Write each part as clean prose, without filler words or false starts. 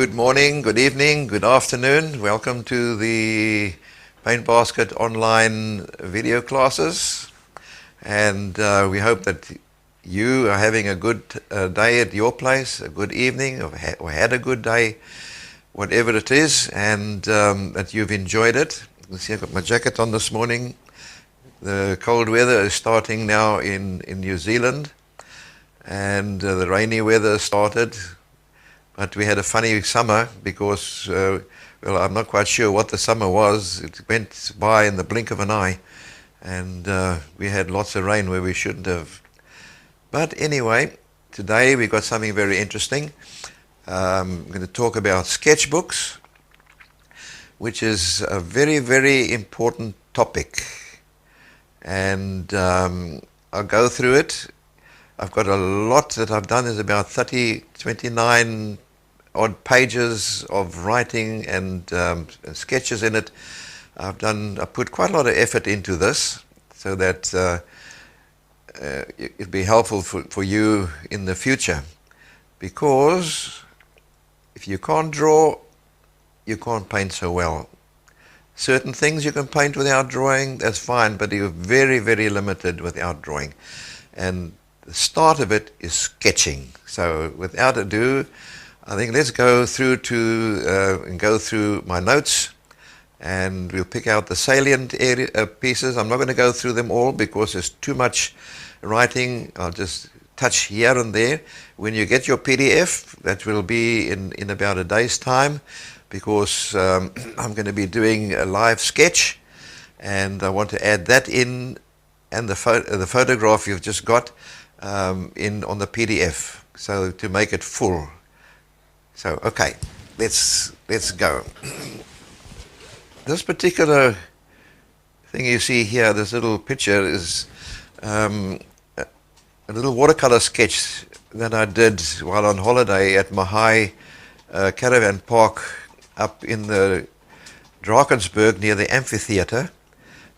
Good morning, good evening, good afternoon. Welcome to the Paint Basket online video classes. And we hope that you are having a good day at your place, a good evening, or had a good day, whatever it is, and that you've enjoyed it. You can see I've got my jacket on this morning. The cold weather is starting now in New Zealand, and the rainy weather started. But we had a funny summer because, well, I'm not quite sure what the summer was. It went by in the blink of an eye, and we had lots of rain where we shouldn't have. But anyway, today we got something very interesting. I'm going to talk about sketchbooks, which is a very, very important topic. And I'll go through it. I've got a lot that I've done. There's about 29 odd pages of writing and sketches in it. I put quite a lot of effort into this so that it'd be helpful for you in the future. Because if you can't draw, you can't paint so well. Certain things you can paint without drawing, that's fine, but you're very, very limited without drawing. And the start of it is sketching. So without ado, I think let's go through my notes, and we'll pick out the salient pieces. I'm not going to go through them all because there's too much writing. I'll just touch here and there. When you get your PDF, that will be in about a day's time, because I'm going to be doing a live sketch, and I want to add that in, and the photograph you've just got on the PDF, so to make it full. So okay, let's go. This particular thing you see here, this little picture, is a little watercolor sketch that I did while on holiday at Mahai Caravan Park up in the Drakensberg near the amphitheater.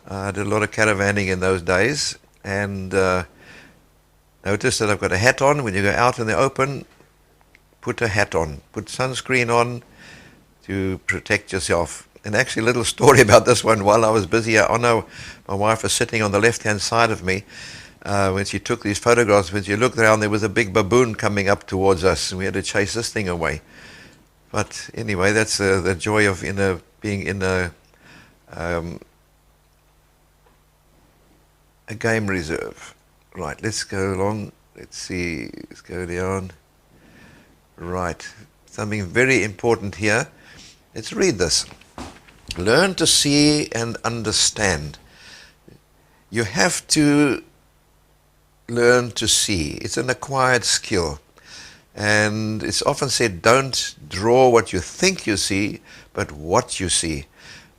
I did a lot of caravanning in those days, and notice that I've got a hat on. When you go out in the open, put a hat on. Put sunscreen on to protect yourself. And actually a little story about this one. While I was busy, I know my wife was sitting on the left-hand side of me when she took these photographs. When she looked around, there was a big baboon coming up towards us, and we had to chase this thing away. But anyway, that's the joy of being in a game reserve. Right, let's go along. Let's see, let's go down. Right, something very important here. Let's read this. Learn to see and understand. You have to learn to see. It's an acquired skill. And it's often said, don't draw what you think you see, but what you see.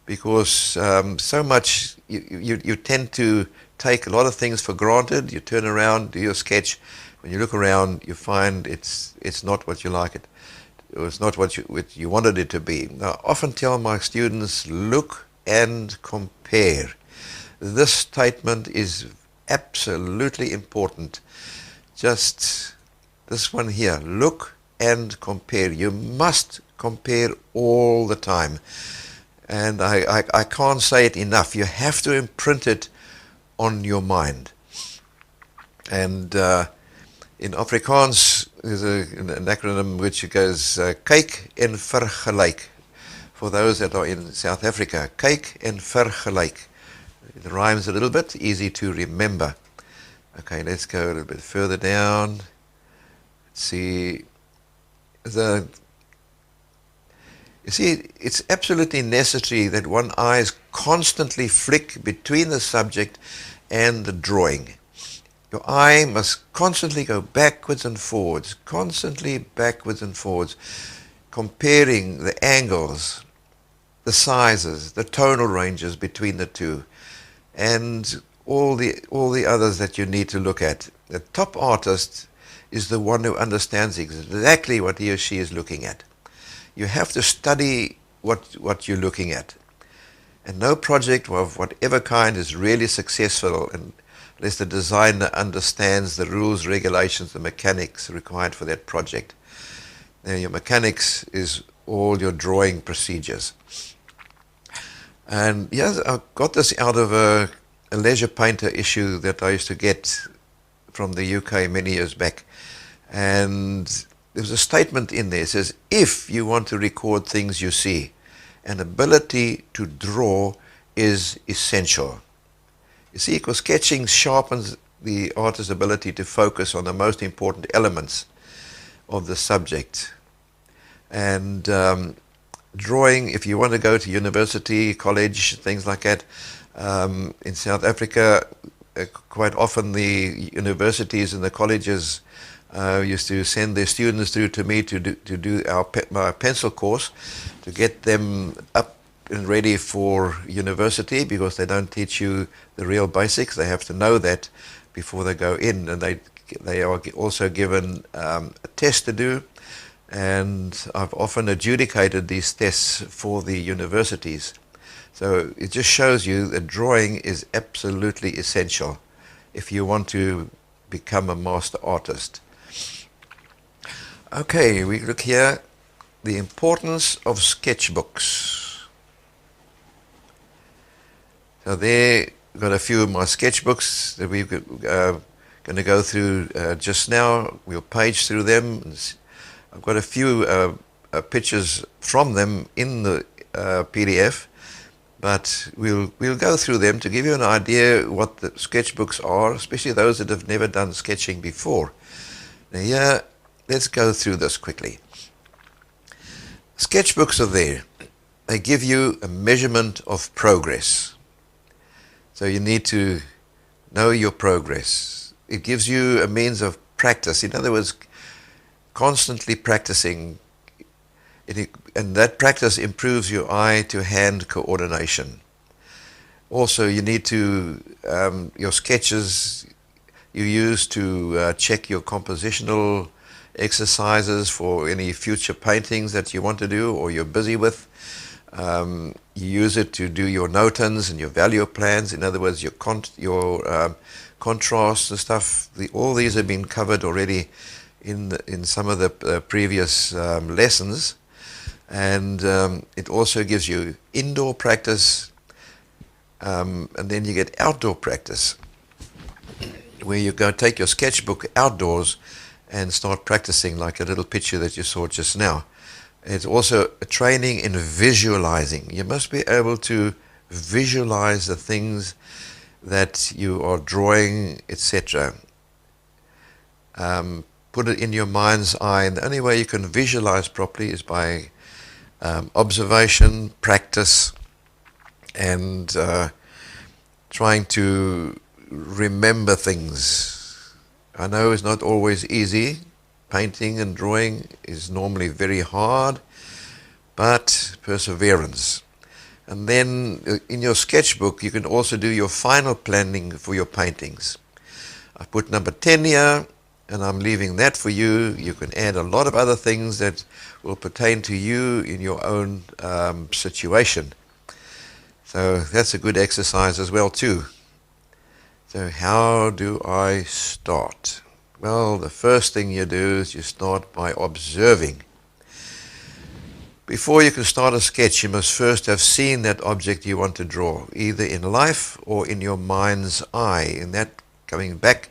Because so much, you tend to take a lot of things for granted. You turn around, do your sketch. When you look around, you find it's not what you like it, or it's not what you wanted it to be. Now, I often tell my students, look and compare. This statement is absolutely important. Just this one here, look and compare. You must compare all the time. And I can't say it enough. You have to imprint it on your mind. And in Afrikaans, there's an acronym which goes kyk en vergelyk. For those that are in South Africa, kyk en vergelyk. It rhymes a little bit, easy to remember. Okay, let's go a little bit further down. Let's see. You see, it's absolutely necessary that one's eyes constantly flick between the subject and the drawing. Your eye must constantly go backwards and forwards, constantly backwards and forwards, comparing the angles, the sizes, the tonal ranges between the two, and all the others that you need to look at. The top artist is the one who understands exactly what he or she is looking at. You have to study what you're looking at. And no project of whatever kind is really successful unless the designer understands the rules, regulations, the mechanics required for that project. Now, your mechanics is all your drawing procedures. And yes, I got this out of a leisure painter issue that I used to get from the UK many years back. And there's a statement in there. It says, if you want to record things you see, an ability to draw is essential. You see, because sketching sharpens the artist's ability to focus on the most important elements of the subject. And drawing, if you want to go to university, college, things like that, in South Africa, quite often the universities and the colleges used to send their students through to me to do my pencil course, to get them up and ready for university, because they don't teach you the real basics. They have to know that before they go in, and they are also given a test to do, and I've often adjudicated these tests for the universities. So it just shows you that drawing is absolutely essential if you want to become a master artist. Okay, we look here, the importance of sketchbooks. So there, we've got a few of my sketchbooks that we're going to go through just now. We'll page through them. I've got a few pictures from them in the PDF, but we'll go through them to give you an idea what the sketchbooks are, especially those that have never done sketching before. Now here, let's go through this quickly. Sketchbooks are there. They give you a measurement of progress. So you need to know your progress. It gives you a means of practice. In other words, constantly practicing. And that practice improves your eye-to-hand coordination. Also, you need to, your sketches you use to check your compositional exercises for any future paintings that you want to do or you're busy with. You use it to do your notons and your value plans. In other words, your contrasts and stuff. All these have been covered already in some of the previous lessons. And it also gives you indoor practice, and then you get outdoor practice, where you go take your sketchbook outdoors and start practicing, like a little picture that you saw just now. It's also a training in visualizing. You must be able to visualize the things that you are drawing, etc. Put it in your mind's eye, and the only way you can visualize properly is by observation, practice, and trying to remember things. I know it's not always easy. Painting and drawing is normally very hard, but perseverance. And then in your sketchbook, you can also do your final planning for your paintings. I've put number 10 here, and I'm leaving that for you. You can add a lot of other things that will pertain to you in your own situation. So that's a good exercise as well too. So how do I start? Well, the first thing you do is you start by observing. Before you can start a sketch, you must first have seen that object you want to draw, either in life or in your mind's eye, and that coming back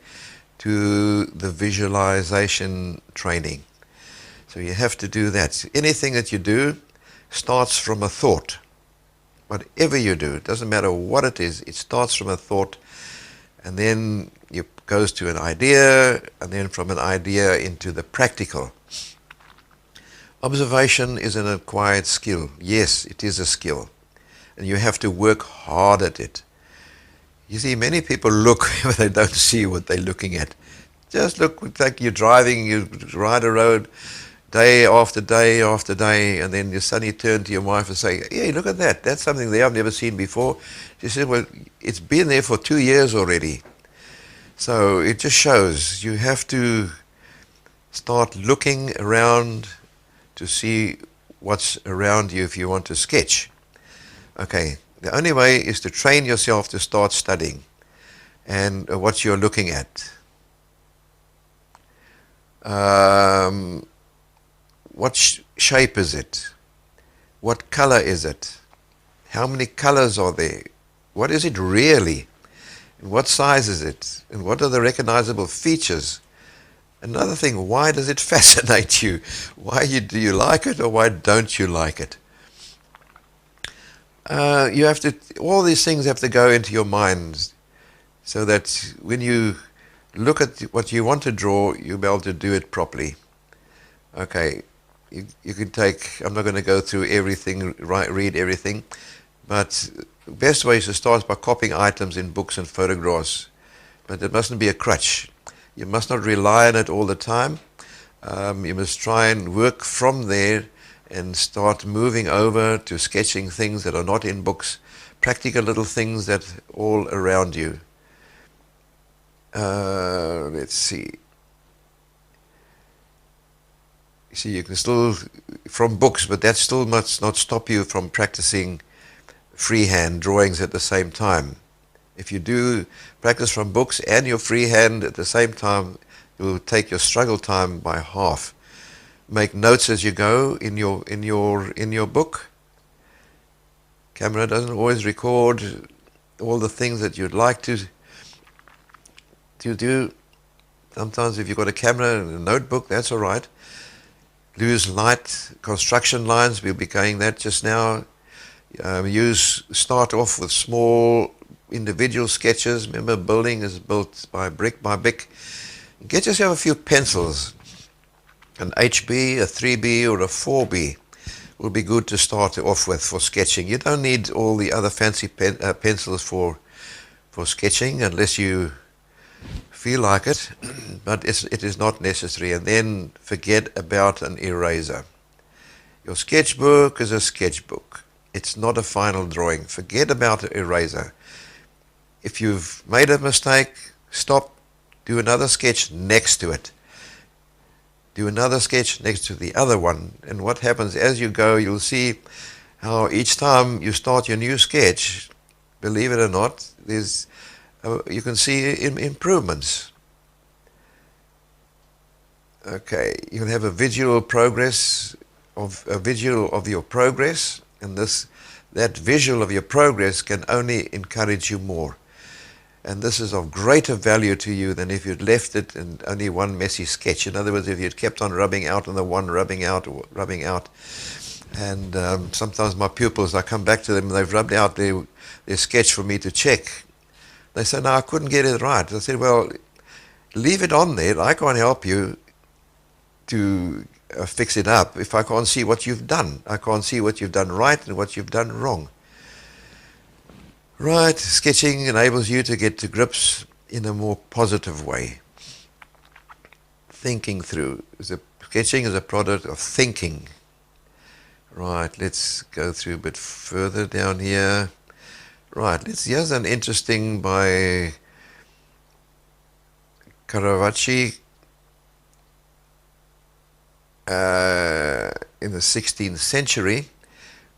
to the visualization training. So you have to do that. Anything that you do starts from a thought. Whatever you do, it doesn't matter what it is, it starts from a thought, and then it goes to an idea, and then from an idea into the practical. Observation is an acquired skill. Yes, it is a skill, and you have to work hard at it. You see, many people look, but they don't see what they're looking at. Just look like you're driving, you ride a road day after day after day, and then you suddenly turn to your wife and say, hey, look at that. That's something there I've never seen before. She said, well, it's been there for 2 years already. So it just shows you have to start looking around to see what's around you if you want to sketch. Okay, the only way is to train yourself to start studying and what you're looking at. What shape is it? What color is it? How many colors are there? What is it really? And what size is it? And what are the recognizable features? Another thing, why does it fascinate you? Do you like it, or why don't you like it? You have to, all these things have to go into your mind so that when you look at what you want to draw, you'll be able to do it properly. Okay, you can take, I'm not going to go through everything, read everything, but the best way is to start by copying items in books and photographs, but it mustn't be a crutch. You must not rely on it all the time. You must try and work from there and start moving over to sketching things that are not in books, practical little things that are all around you. Let's see. You see, you can still, from books, but that still must not stop you from practicing freehand drawings at the same time. If you do practice from books and your freehand at the same time, you'll take your struggle time by half. Make notes as you go in your book. Camera doesn't always record all the things that you'd like to do. Sometimes if you've got a camera and a notebook, that's all right. Lose light, construction lines, we'll be going that just now. Start off with small individual sketches. Remember, building is built by brick by brick. Get yourself a few pencils. An HB, a 3B, or a 4B will be good to start off with for sketching. You don't need all the other fancy pencils for sketching unless you feel like it, but it is not necessary. And then forget about an eraser. Your sketchbook is a sketchbook. It's not a final drawing. Forget about an eraser. If you've made a mistake, stop, do another sketch next to it. Do another sketch next to the other one. And what happens as you go, you'll see how each time you start your new sketch, believe it or not, you can see improvements. Okay, you'll have a visual of your progress, and that visual of your progress can only encourage you more. And this is of greater value to you than if you'd left it in only one messy sketch. In other words, if you'd kept on rubbing out on the one, rubbing out. And sometimes my pupils, I come back to them, and they've rubbed out their sketch for me to check. They say, no, I couldn't get it right. I said, well, leave it on there. I can't help you to fix it up if I can't see what you've done. I can't see what you've done right and what you've done wrong. Right, sketching enables you to get to grips in a more positive way. Thinking through. Sketching is a product of thinking. Right, let's go through a bit further down here. Right, here's an interesting by Caravaggio in the 16th century,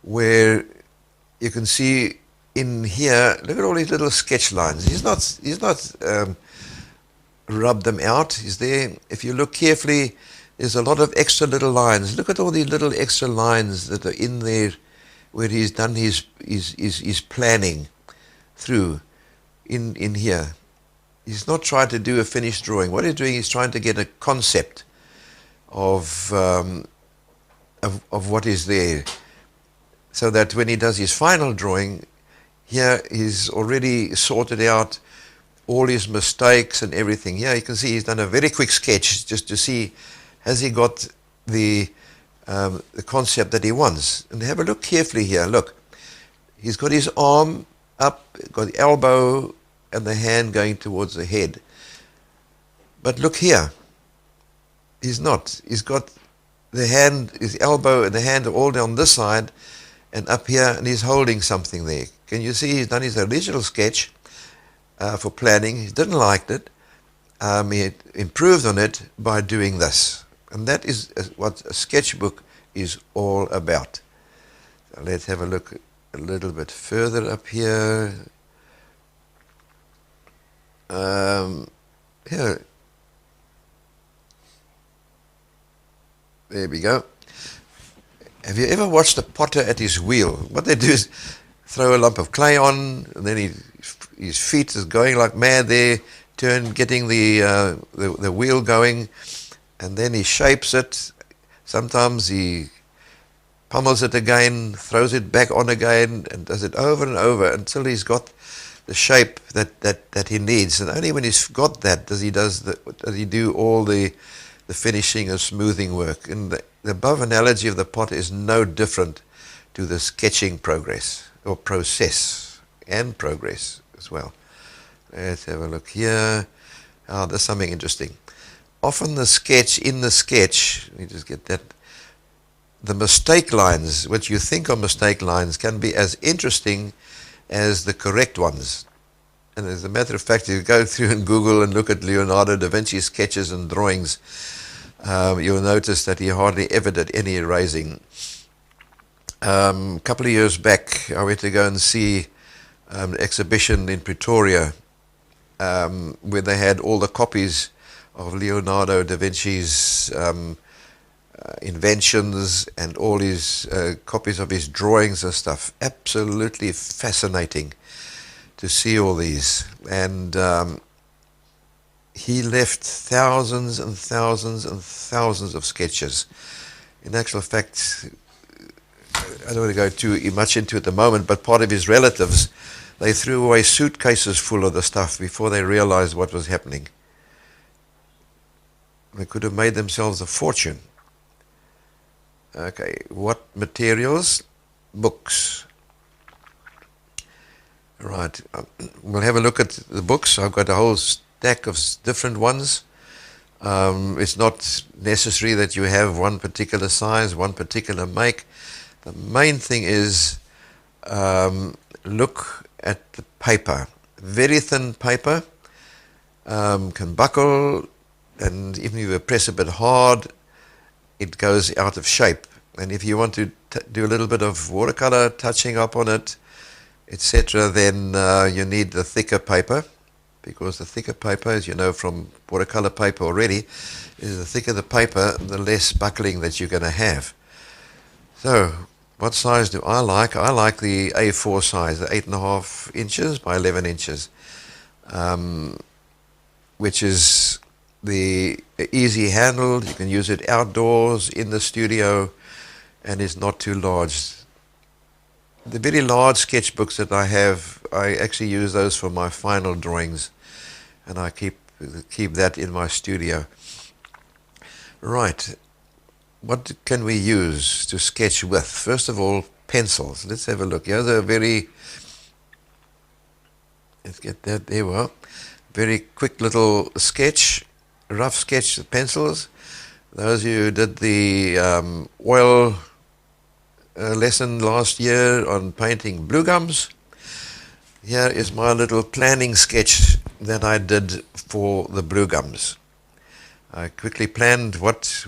where you can see in here, look at all these little sketch lines. He's not rubbed them out. He's there. If you look carefully, there's a lot of extra little lines. Look at all these little extra lines that are in there where he's done his planning through in here. He's not trying to do a finished drawing. What he's doing is trying to get a concept of what is there, so that when he does his final drawing, here he's already sorted out all his mistakes and everything. Here you can see he's done a very quick sketch just to see, has he got the concept that he wants. And have a look carefully here. Look, he's got his arm up, got the elbow and the hand going towards the head. But look here, he's not. He's got the hand, his elbow and the hand are all down this side and up here, and he's holding something there. Can you see he's done his original sketch for planning. He didn't like it. He improved on it by doing this. And that is what a sketchbook is all about. So let's have a look a little bit further up here. Here. There we go. Have you ever watched a potter at his wheel? What they do is throw a lump of clay on, and then his feet is going like mad there, getting the wheel going, and then he shapes it. Sometimes he pummels it again, throws it back on again, and does it over and over until he's got the shape that he needs. And only when he's got that does he do all the finishing or smoothing work. And the above analogy of the potter is no different to the sketching progress or process and progress as well. Let's have a look here. Oh, there's something interesting. Often in the sketch, let me just get that, the mistake lines, what you think are mistake lines, can be as interesting as the correct ones. And as a matter of fact, if you go through and Google and look at Leonardo da Vinci's sketches and drawings, you'll notice that he hardly ever did any erasing. A couple of years back, I went to go and see an exhibition in Pretoria where they had all the copies of Leonardo da Vinci's inventions and all his copies of his drawings and stuff. Absolutely fascinating to see all these. And he left thousands and thousands and thousands of sketches. In actual fact, I don't want to go too much into it at the moment, but part of his relatives, they threw away suitcases full of the stuff before they realized what was happening. They could have made themselves a fortune. Okay, what materials? Books. Right, we'll have a look at the books. I've got a whole stack of different ones. It's not necessary that you have one particular size, one particular make. The main thing is look at the paper. Very thin paper can buckle, and even if you press a bit hard, it goes out of shape. And if you want to do a little bit of watercolor touching up on it, etc., then you need the thicker paper, because the thicker paper, as you know from watercolor paper already, is the thicker the paper, the less buckling that you're going to have. So, what size do I like? I like the A4 size, the 8.5 inches by 11 inches, which is the easy handled. You can use it outdoors, in the studio, and it's not too large. The very large sketchbooks that I have, I actually use those for my final drawings, and I keep that in my studio. Right, what can we use to sketch with? First of all, pencils. Let's have a look. Here's a let's get that, there we are. Very quick little sketch, rough sketch with pencils. Those of you who did the oil lesson last year on painting blue gums, here is my little planning sketch that I did for the blue gums. I quickly planned what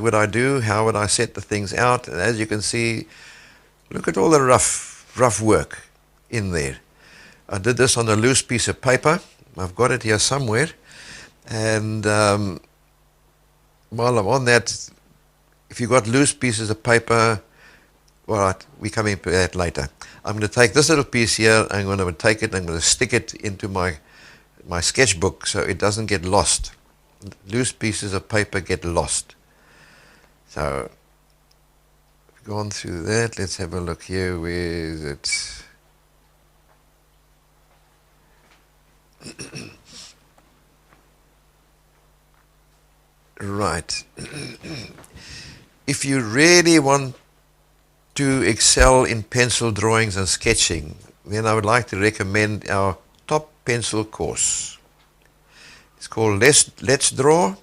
would I do, how would I set the things out, and as you can see, look at all the rough work in there. I did this on a loose piece of paper. I've got it here somewhere, and while I'm on that, if you've got loose pieces of paper, all right, we're coming to that later. I'm going to take this little piece here, I'm going to take it, I'm going to stick it into my sketchbook so it doesn't get lost. Loose pieces of paper get lost. So, we've gone through that. Let's have a look here. Where is it? Right. If you really want to excel in pencil drawings and sketching, then I would like to recommend our top pencil course. It's called Let's Draw,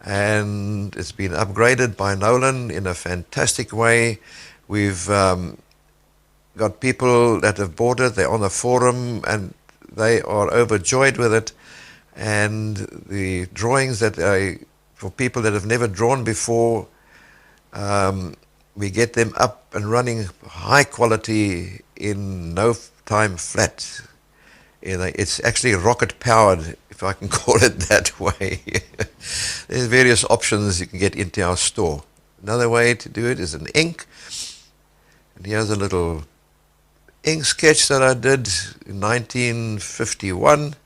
and it's been upgraded by Nolan in a fantastic way. We've got people that have bought it, they're on the forum, and they are overjoyed with it. And the drawings that for people that have never drawn before, we get them up and running high quality in no time flat. It's actually rocket powered, if I can call it that way. There's various options you can get into our store. Another way to do it is an ink. And here's a little ink sketch that I did in 1951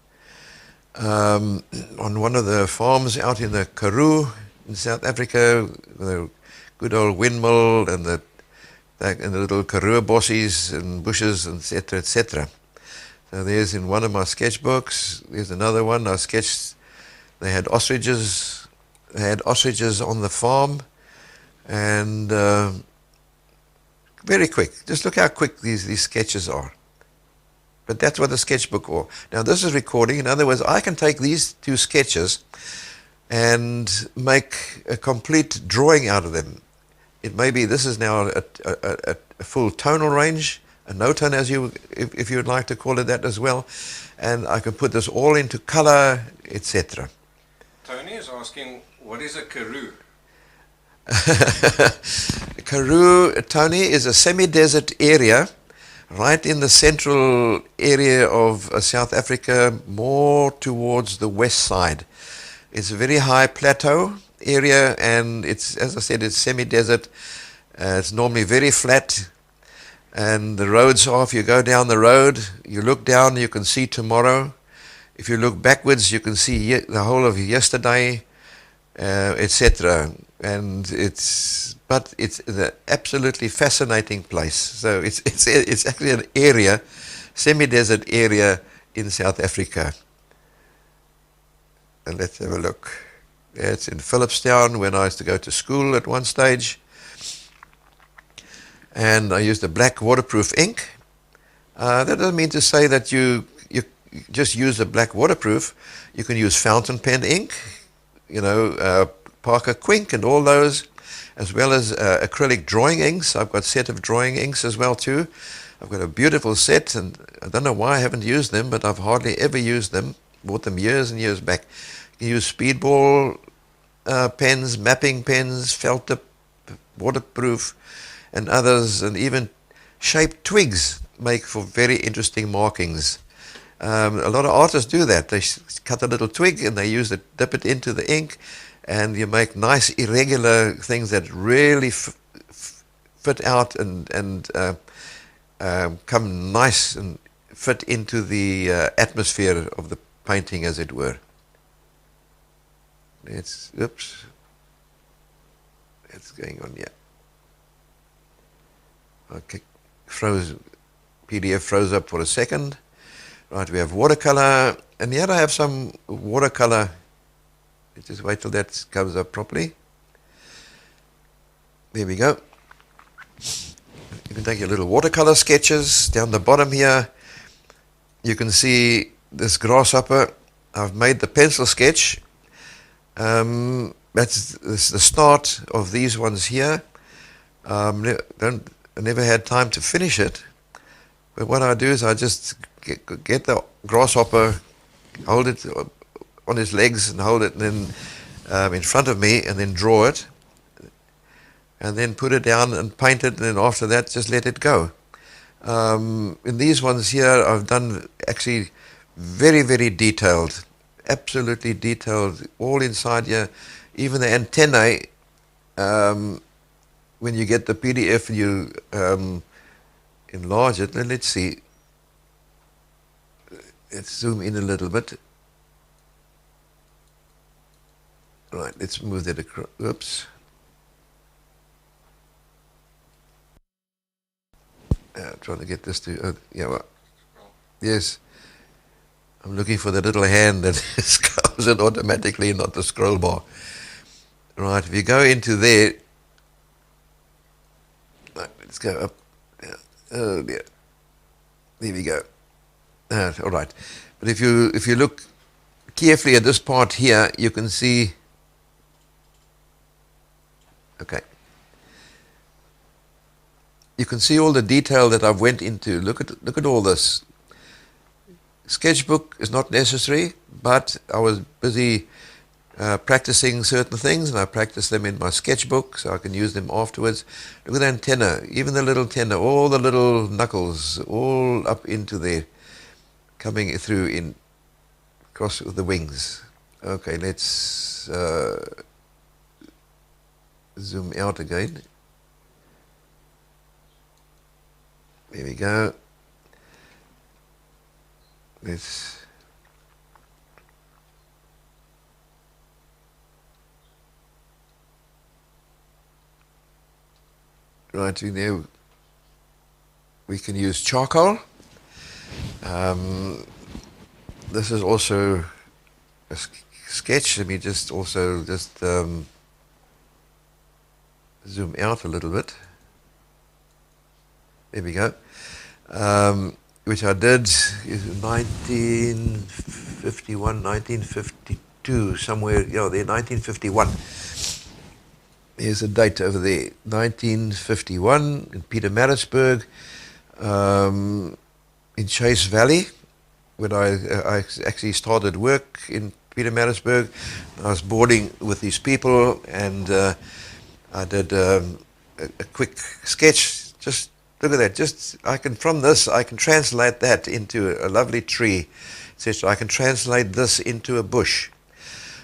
on one of the farms out in the Karoo in South Africa, the good old windmill and the little Karoo bossies and bushes, etc., etc. So there's in one of my sketchbooks. There's another one I sketched. They had ostriches. They had ostriches on the farm, and very quick. Just look how quick these sketches are. But that's what the sketchbook are. Now this is recording. In other words, I can take these two sketches and make a complete drawing out of them. It may be, this is now a full tonal range, a no tone, as if you would like to call it that as well, and I can put this all into color, etc. Tony is asking, what is a Karoo? Karoo, Tony, is a semi-desert area right in the central area of South Africa, more towards the west side. It's a very high plateau area, and it's, as I said, it's semi-desert. It's normally very flat, and the roads are, if you go down the road, you look down, you can see tomorrow. If you look backwards, you can see the whole of yesterday, etc. And it's an absolutely fascinating place. So it's actually an area, semi-desert area in South Africa. And let's have a look. It's in Phillipstown, when I used to go to school at one stage. And I used a black waterproof ink. That doesn't mean to say that you just use a black waterproof. You can use fountain pen ink, Parker Quink and all those, as well as acrylic drawing inks. I've got a set of drawing inks as well too. I've got a beautiful set, and I don't know why I haven't used them, but I've hardly ever used them. Bought them years and years back. You can use speedball pens, mapping pens, felt tip, waterproof, and others, and even shaped twigs make for very interesting markings. A lot of artists do that. They cut a little twig and they use it, dip it into the ink, and you make nice irregular things that really fit out and come nice and fit into the atmosphere of the painting, as it were. It's going on, yeah. Okay, PDF froze up for a second. Right, we have watercolor, and here I have some watercolor. Let's just wait till that comes up properly. There we go. You can take your little watercolor sketches. Down the bottom here, you can see this grasshopper. I've made the pencil sketch. That's the start of these ones here. I never had time to finish it, but what I do is I just get the grasshopper, hold it on his legs and hold it in front of me, and then draw it, and then put it down and paint it, and then after that just let it go. In these ones here, I've done actually very, very detailed, absolutely detailed, all inside here, even the antennae. When you get the PDF and you enlarge it, let's see. Let's zoom in a little bit. Right, let's move that across. Oops. Trying to get this to, yeah, well, yes. I'm looking for the little hand that comes in automatically, not the scroll bar. Right, if you go into there, right, let's go up. Yeah. Oh dear. There we go. All right, but if you look carefully at this part here, you can see. Okay. You can see all the detail that I've went into. Look at all this. Sketchbook is not necessary, but I was busy practicing certain things, and I practiced them in my sketchbook, so I can use them afterwards. Look at the antenna, even the little antenna, all the little knuckles, all up into there, coming through in across the wings. Okay, let's zoom out again. There we go. Let's right in there. We can use charcoal. This is also a sketch. Let me just zoom out a little bit. There we go. Which I did in 1951, 1952, somewhere, there, 1951. Here's a date over there, 1951 in Pietermaritzburg, in Chase Valley, when I actually started work in Pietermaritzburg. I was boarding with these people, and I did a quick sketch. Just look at that. From this, I can translate that into a lovely tree, etc. I can translate this into a bush.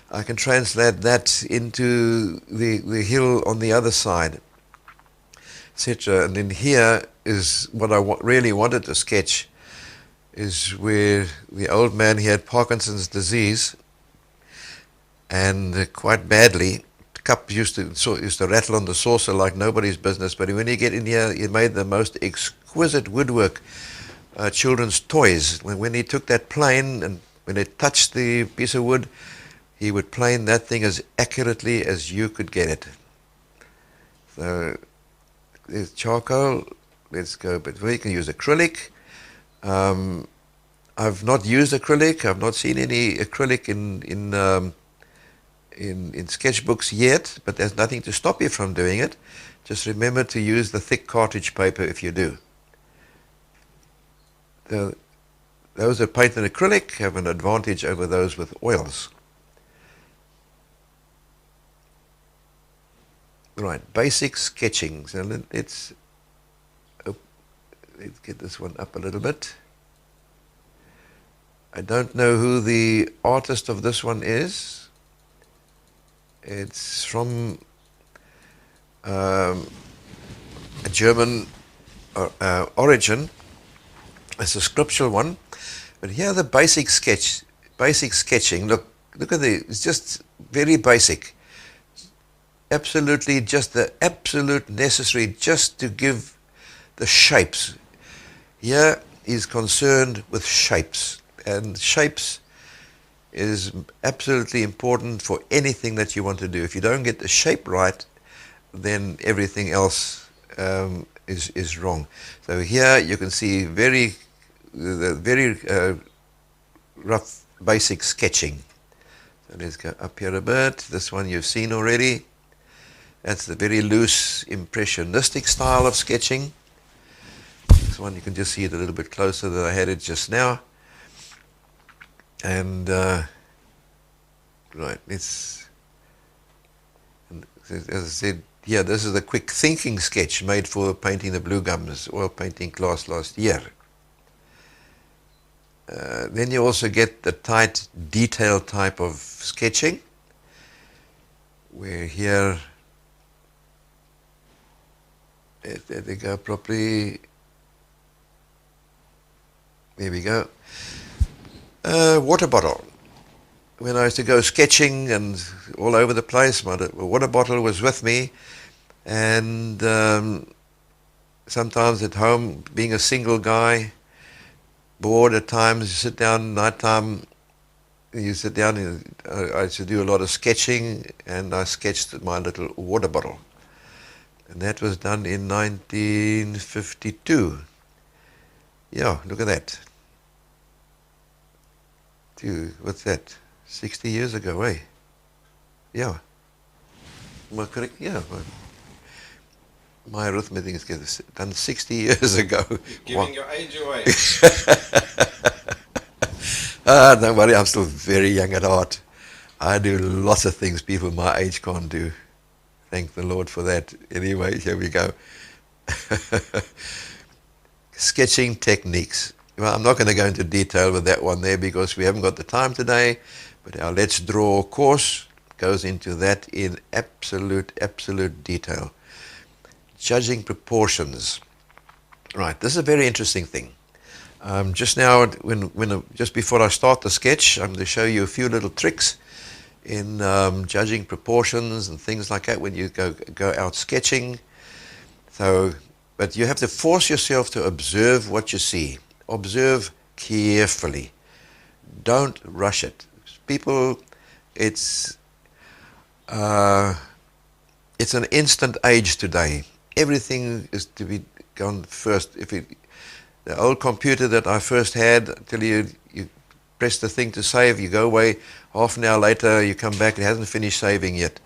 I can translate that into the hill on the other side, etc. And then here is what I really wanted to sketch, is where the old man, he had Parkinson's disease, and quite badly. The cup used to rattle on the saucer like nobody's business, but when you get in here, he made the most exquisite woodwork, children's toys. When he took that plane, and when it touched the piece of wood, he would plane that thing as accurately as you could get it. So there's charcoal. Let's go, but we can use acrylic. I've not used acrylic. I've not seen any acrylic in sketchbooks yet, but there's nothing to stop you from doing it. Just remember to use the thick cartridge paper if you do. Those that paint in acrylic have an advantage over those with oils. Right, basic sketching. So let's get this one up a little bit. I don't know who the artist of this one is. It's from a German origin. It's a scriptural one. But here the basic sketching. Look at it's just very basic. Absolutely just the absolute necessary just to give the shapes. Here is concerned with shapes, and shapes is absolutely important for anything that you want to do. If you don't get the shape right, then everything else is wrong. So here you can see very rough basic sketching. So let's go up here a bit. This one you've seen already. That's the very loose impressionistic style of sketching. This one you can just see it a little bit closer than I had it just now. And right, as I said, yeah, this is a quick thinking sketch made for painting the Blue Gums oil painting class last year. Then you also get the tight detail type of sketching, where here, there they go properly. There we go. Water bottle. When I used to go sketching and all over the place, my water bottle was with me, and sometimes at home, being a single guy, bored at times, you sit down night time, you sit down, and I used to do a lot of sketching, and I sketched my little water bottle. And that was done in 1952. Yeah, look at that. Dude, what's that? 60 years ago, eh? Yeah. Am I correct? Yeah. My arithmetic is done 60 years ago. You're giving your age away. Don't worry, I'm still very young at heart. I do lots of things people my age can't do. Thank the Lord for that. Anyway, here we go. Sketching techniques. Well, I'm not going to go into detail with that one there because we haven't got the time today, but our Let's Draw course goes into that in absolute detail. Judging proportions. Right, this is a very interesting thing. Just now, just before I start the sketch, I'm going to show you a few little tricks in judging proportions and things like that when you go out sketching. So, but you have to force yourself to observe what you see. Observe carefully. Don't rush it. People, it's an instant age today. Everything is to be gone first. The old computer that I first had, till you press the thing to save, you go away, half an hour later you come back, it hasn't finished saving yet.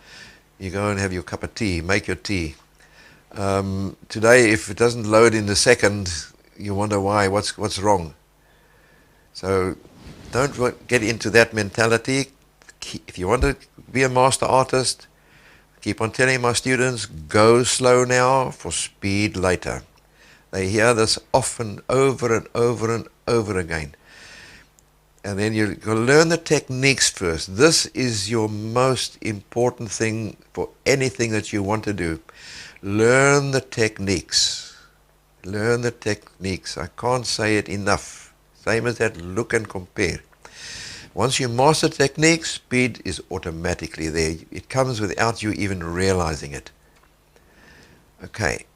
You go and have your cup of tea, make your tea. Today, if it doesn't load in the second, you wonder why, what's wrong. So don't get into that mentality. If you want to be a master artist, keep on telling my students, go slow now for speed later. They hear this often over and over and over again. And then you learn the techniques first. This is your most important thing for anything that you want to do. Learn the techniques. Learn the techniques. I can't say it enough. Same as that, look and compare. Once you master techniques, speed is automatically there. It comes without you even realizing it. Okay.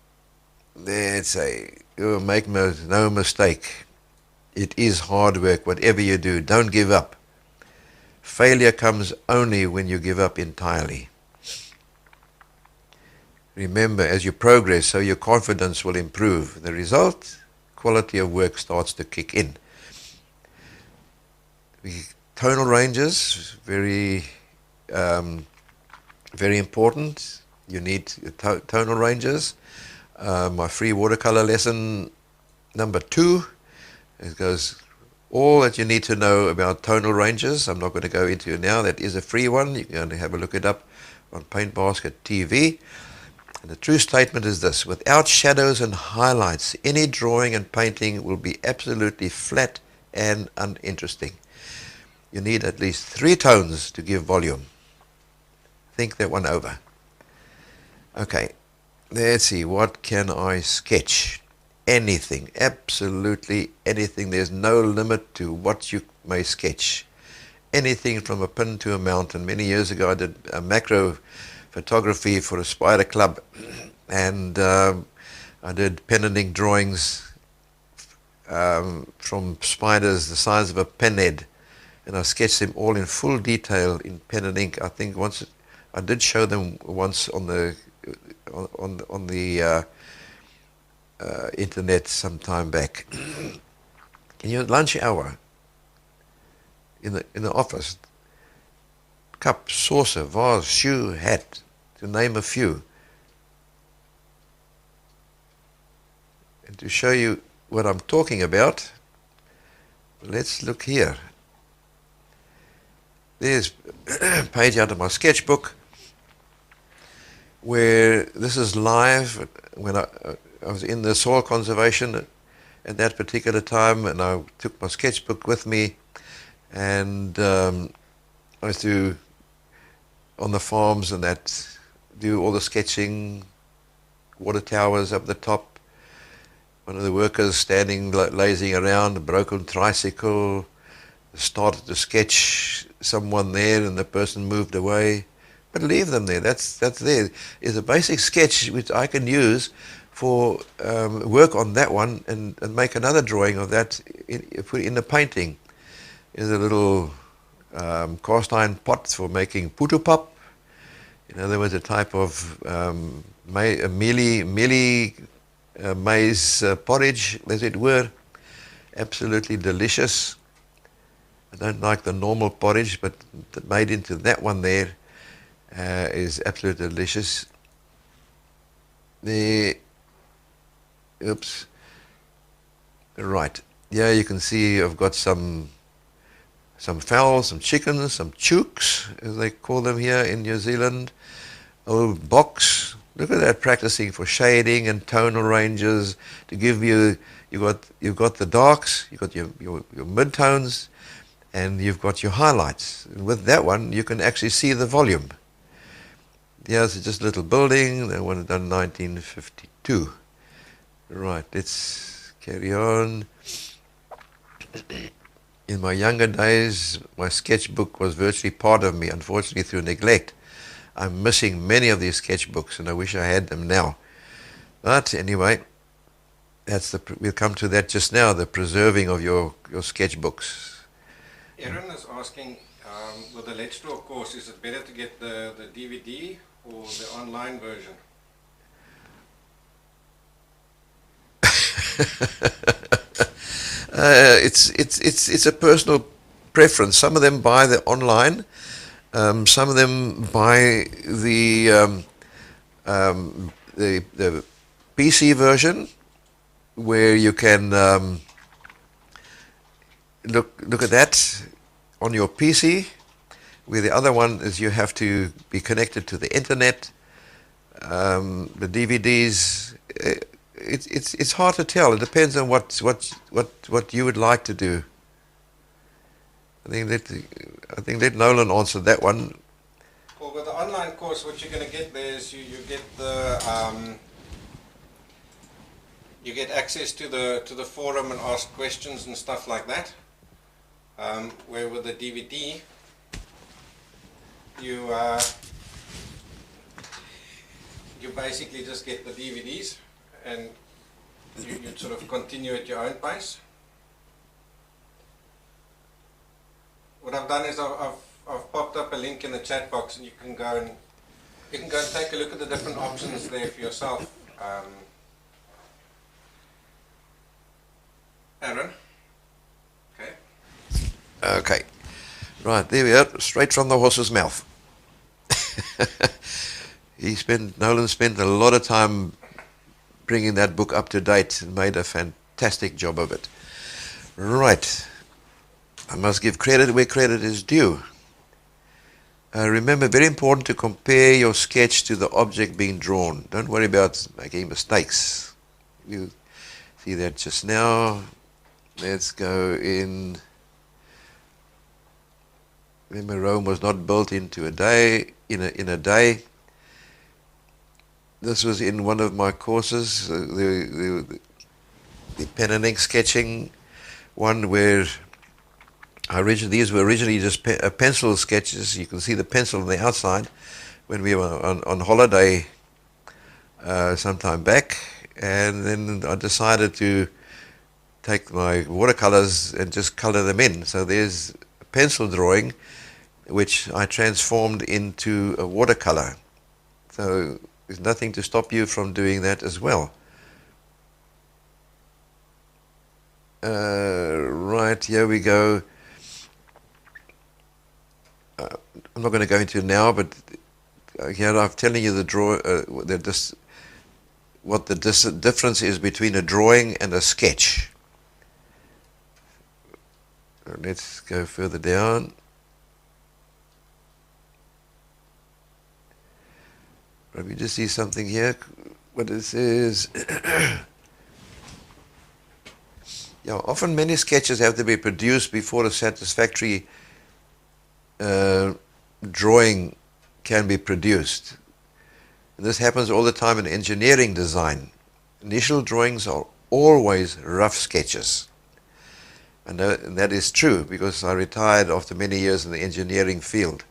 Let's say, make no mistake. It is hard work, whatever you do. Don't give up. Failure comes only when you give up entirely. Remember, as you progress, so your confidence will improve. The result, quality of work starts to kick in. Tonal ranges, very important. You need tonal ranges. My free watercolor lesson number 2, it goes all that you need to know about tonal ranges. I'm not going to go into it now. That is a free one. You're going to have a look it up on Paint Basket TV. And the true statement is this: without shadows and highlights, any drawing and painting will be absolutely flat and uninteresting. You need at least 3 tones to give volume. Think that one over. Okay. Let's see, what can I sketch? Anything, absolutely anything. There's no limit to what you may sketch. Anything from a pin to a mountain. Many years ago I did a macro photography for a spider club, and I did pen and ink drawings from spiders the size of a pinhead, and I sketched them all in full detail in pen and ink. I think once I did show them once on the internet some time back. In your lunch hour, in the office, cup, saucer, vase, shoe, hat, to name a few. And to show you what I'm talking about, let's look here. There's a page out of my sketchbook where this is live when I was in the soil conservation at that particular time, and I took my sketchbook with me, and I was to on the farms and that do all the sketching, water towers up the top, one of the workers standing lazing around, a broken tricycle, started to sketch someone there and the person moved away. But leave them there. That's there. Is a basic sketch which I can use for work on that one and make another drawing of that in the painting. Is a little cast iron pot for making putu pap. In other words, a type of mealie maize porridge, as it were. Absolutely delicious. I don't like the normal porridge, but made into that one there is absolutely delicious. Right. Yeah, you can see I've got some fowls, some chickens, some chooks, as they call them here in New Zealand. Old box. Look at that, practicing for shading and tonal ranges to give you. You've got the darks, you've got your midtones, and you've got your highlights. And with that one, you can actually see the volume. Here's just a little building. That one done 1952. Right, let's carry on. In my younger days, my sketchbook was virtually part of me, unfortunately through neglect. I'm missing many of these sketchbooks, and I wish I had them now. But anyway, we'll come to that just now, the preserving of your sketchbooks. Aaron is asking, with the Let's Draw course, is it better to get the DVD or the online version? It's a personal preference. Some of them buy the online, some of them buy the PC version, where you can look at that on your PC. Where the other one is you have to be connected to the internet. The DVDs. It's hard to tell. It depends on what you would like to do. I think let Nolan answer that one. Well, with the online course, what you're going to get there is you get the you get access to the forum and ask questions and stuff like that. Where with the DVD, you basically just get the DVDs. And you sort of continue at your own pace. What I've done is I've popped up a link in the chat box, and you can go and take a look at the different options there for yourself. Aaron. Okay. Okay. Right, there we are, straight from the horse's mouth. Nolan spent a lot of time bringing that book up to date and made a fantastic job of it. Right. I must give credit where credit is due. Remember, very important to compare your sketch to the object being drawn. Don't worry about making mistakes. You see that just now. Let's go in. Remember, Rome was not built into a day, in a day. This was in one of my courses, the pen and ink sketching one, where these were originally just pencil sketches. You can see the pencil on the outside when we were on holiday some time back, and then I decided to take my watercolors and just color them in. So there's a pencil drawing which I transformed into a watercolor. So there's nothing to stop you from doing that as well. Right, here we go. I'm not going to go into it now, but here I'm telling you what the difference is between a drawing and a sketch. Let's go further down. Let me just see something here. What it says. Yeah, often many sketches have to be produced before a satisfactory drawing can be produced. And this happens all the time in engineering design. Initial drawings are always rough sketches. And that is true, because I retired after many years in the engineering field.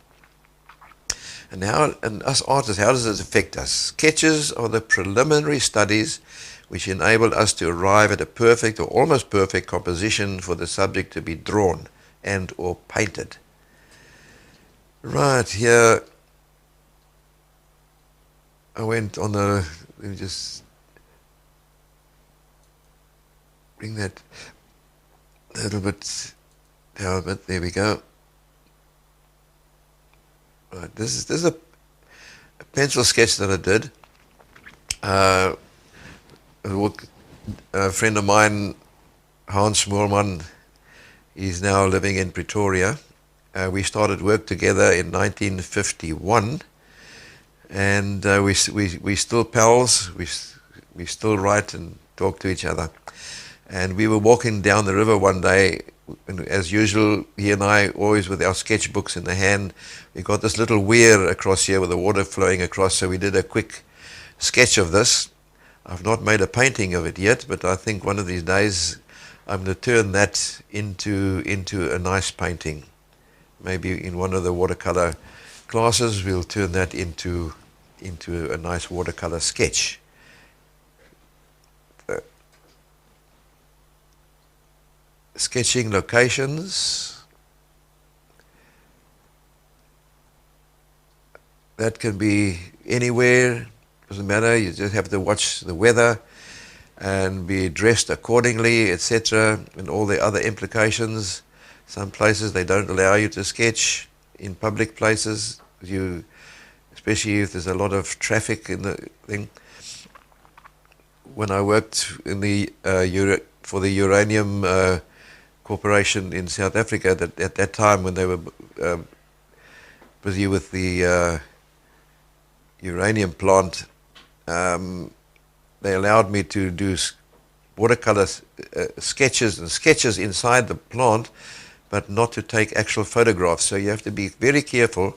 And us artists, how does it affect us? Sketches are the preliminary studies which enable us to arrive at a perfect or almost perfect composition for the subject to be drawn and or painted. Right, here I went on let me just bring that a little bit down a bit. There we go. Right, this is a pencil sketch that I did. A friend of mine, Hans Moorman, he's now living in Pretoria. We started work together in 1951, and we still pals. We still write and talk to each other. And we were walking down the river one day as usual, he and I always with our sketchbooks in the hand. We got this little weir across here with the water flowing across, so we did a quick sketch of this. I've not made a painting of it yet, but I think one of these days I'm going to turn that into a nice painting. Maybe in one of the watercolor classes we'll turn that into a nice watercolor sketch. Sketching locations. That can be anywhere, doesn't matter, you just have to watch the weather and be dressed accordingly, etc., and all the other implications. Some places they don't allow you to sketch in public places, especially if there's a lot of traffic in the thing. When I worked in for the uranium corporation in South Africa, at that time when they were busy with the uranium plant, they allowed me to do watercolor sketches inside the plant, but not to take actual photographs. So you have to be very careful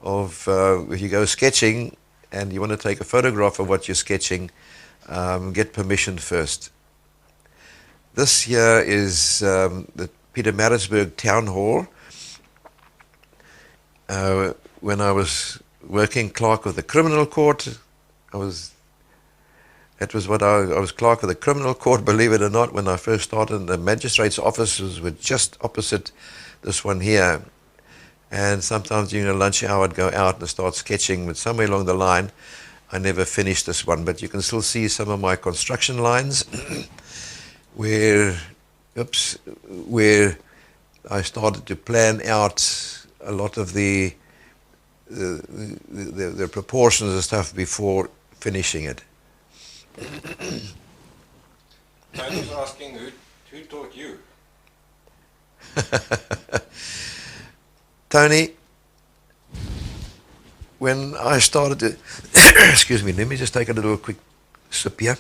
of if you go sketching and you want to take a photograph of what you're sketching, get permission first. This here is the Pietermaritzburg Town Hall. When I was working clerk of the criminal court, I was clerk of the criminal court, believe it or not, when I first started. The magistrate's offices were just opposite this one here. And sometimes during the lunch hour I'd go out and start sketching, but somewhere along the line I never finished this one. But you can still see some of my construction lines where I started to plan out a lot of the proportions and stuff before finishing it. Tony's asking who taught you? Tony, when I started to excuse me, let me just take a little quick sip here.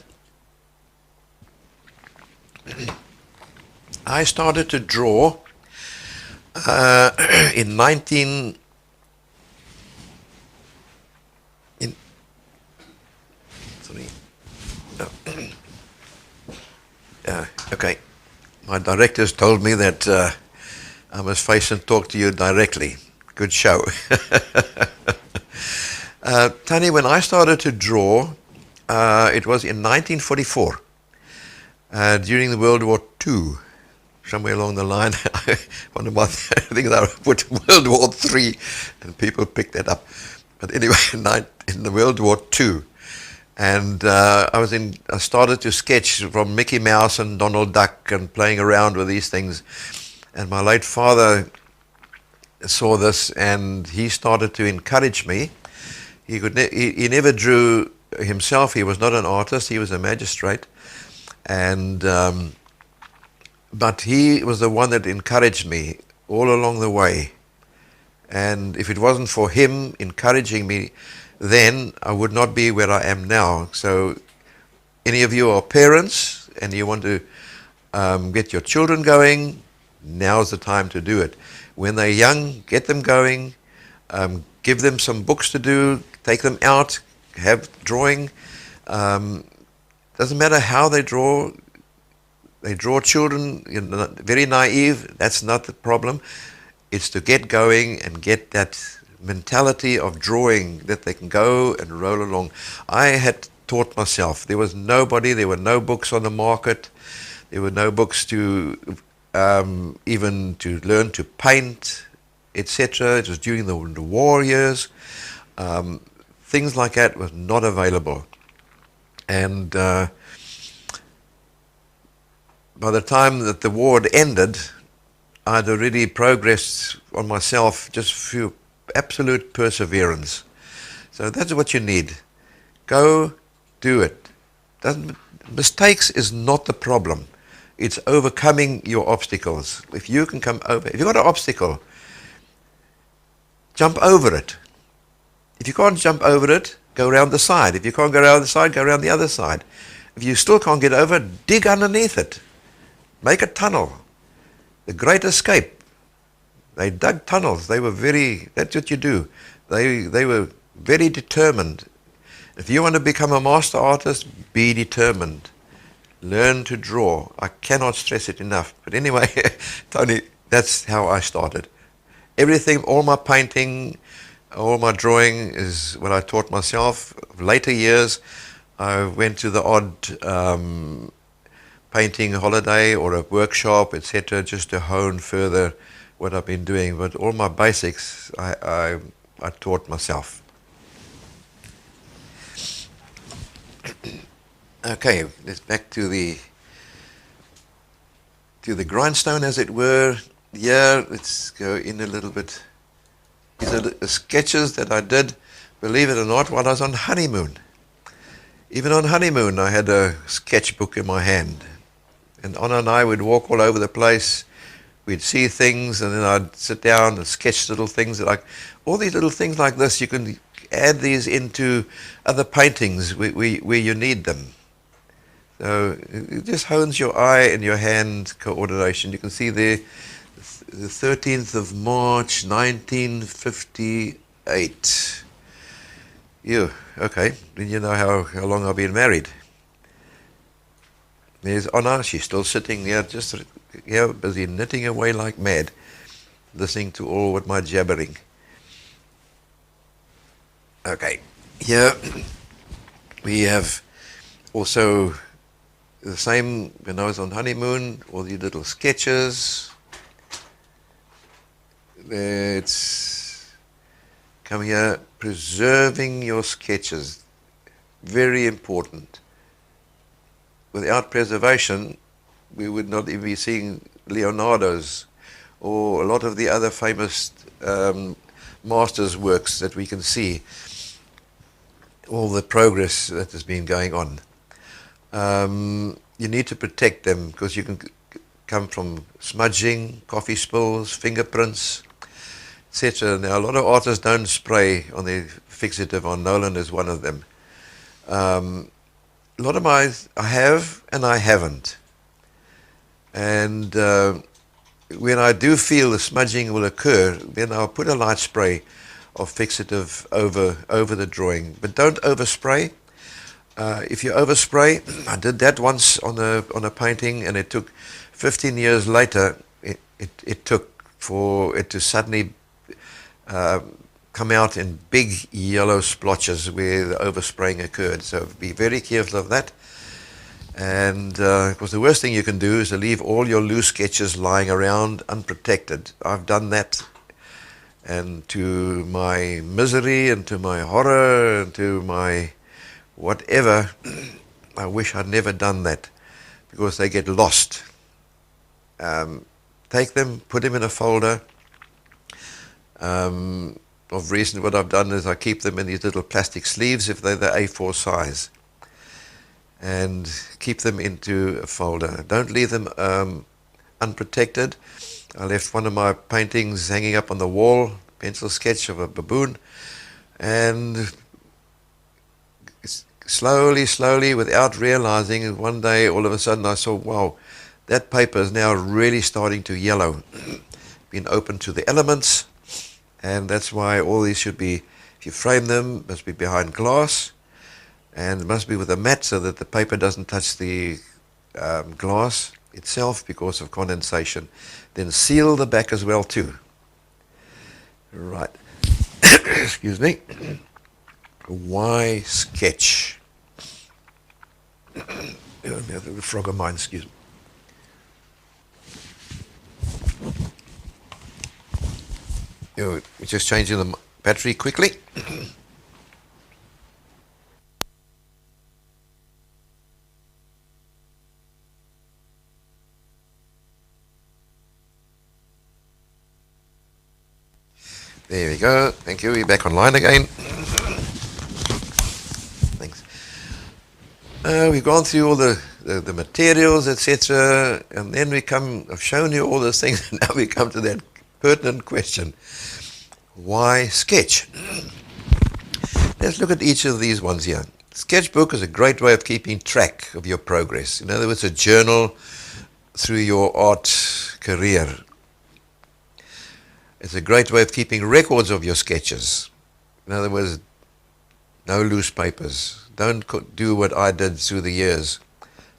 I started to draw in okay. My directors told me that I must face and talk to you directly. Good show. Tony, when I started to draw, it was in 1944, during the World War II. Somewhere along the line, one of my things I put World War III, and people picked that up. But anyway, in the World War II, and I started to sketch from Mickey Mouse and Donald Duck and playing around with these things. And my late father saw this, and he started to encourage me. He never drew himself. He was not an artist. He was a magistrate, and but he was the one that encouraged me all along the way. And if it wasn't for him encouraging me then, I would not be where I am now. So any of you are parents and you want to get your children going, now's the time to do it. When they're young, get them going, give them some books to do, take them out, have drawing. Doesn't matter how they draw. They draw children very naive. That's not the problem. It's to get going and get that mentality of drawing that they can go and roll along. I had taught myself. There was nobody. There were no books on the market. There were no books to even to learn to paint, etc. It was during the war years. Things like that was not available. And by the time that the war had ended, I'd already progressed on myself just through absolute perseverance. So that's what you need. Go do it. Mistakes is not the problem. It's overcoming your obstacles. If you can come over, if you've got an obstacle, jump over it. If you can't jump over it, go around the side. If you can't go around the side, go around the other side. If you still can't get over it, dig underneath it. Make a tunnel. The Great Escape. They dug tunnels. They were that's what you do. They were very determined. If you want to become a master artist, be determined. Learn to draw. I cannot stress it enough. But anyway, Tony, that's how I started. Everything, all my painting, all my drawing is what I taught myself. Later years, I went to the odd painting holiday or a workshop, etc., just to hone further what I've been doing. But all my basics, I taught myself. Okay, let's back to the grindstone, as it were. Yeah, let's go in a little bit. These are the sketches that I did, believe it or not, while I was on honeymoon. Even on honeymoon, I had a sketchbook in my hand. And Anna and I would walk all over the place. We'd see things, and then I'd sit down and sketch little things. All these little things like this, you can add these into other paintings where you need them. So it just hones your eye and your hand coordination. You can see there, the 13th of March, 1958. Okay, then you know how long I've been married. There's Anna, she's still sitting there, just busy knitting away like mad, listening to all with my jabbering. Okay, here we have also the same when I was on honeymoon, all these little sketches. It's come here, preserving your sketches, very important. Without preservation, we would not even be seeing Leonardo's or a lot of the other famous masters' works that we can see, all the progress that has been going on. You need to protect them because you can come from smudging, coffee spills, fingerprints, etc. Now, a lot of artists don't spray on their fixative on. Nolan is one of them. A lot of mine I have and I haven't. And when I do feel the smudging will occur, then I'll put a light spray of fixative over the drawing. But don't overspray. If you overspray, I did that once on a painting, and it took 15 years later, it took for it to suddenly come out in big yellow splotches where the overspraying occurred. So be very careful of that. And because the worst thing you can do is to leave all your loose sketches lying around unprotected. I've done that, and to my misery and to my horror and to my whatever, I wish I'd never done that, because they get lost. Take them, put them in a folder. Of recent, what I've done is I keep them in these little plastic sleeves if they're the A4 size, and keep them into a folder. Don't leave them unprotected. I left one of my paintings hanging up on the wall, pencil sketch of a baboon, and slowly, without realizing, one day all of a sudden I saw, wow, that paper is now really starting to yellow. Been open to the elements, and that's why all these should be, if you frame them, must be behind glass, and must be with a mat so that the paper doesn't touch the glass itself because of condensation. Then seal the back as well too. Right. Excuse me. Why sketch? A little frog of mine, excuse me. We're just changing the battery quickly. There we go. Thank you. We're back online again. Thanks. We've gone through all the materials, etc., and then I've shown you all those things, and now we come to that pertinent question. Why sketch? Let's look at each of these ones here. Sketchbook is a great way of keeping track of your progress. In other words, a journal through your art career. It's a great way of keeping records of your sketches. In other words, no loose papers. Don't do what I did through the years.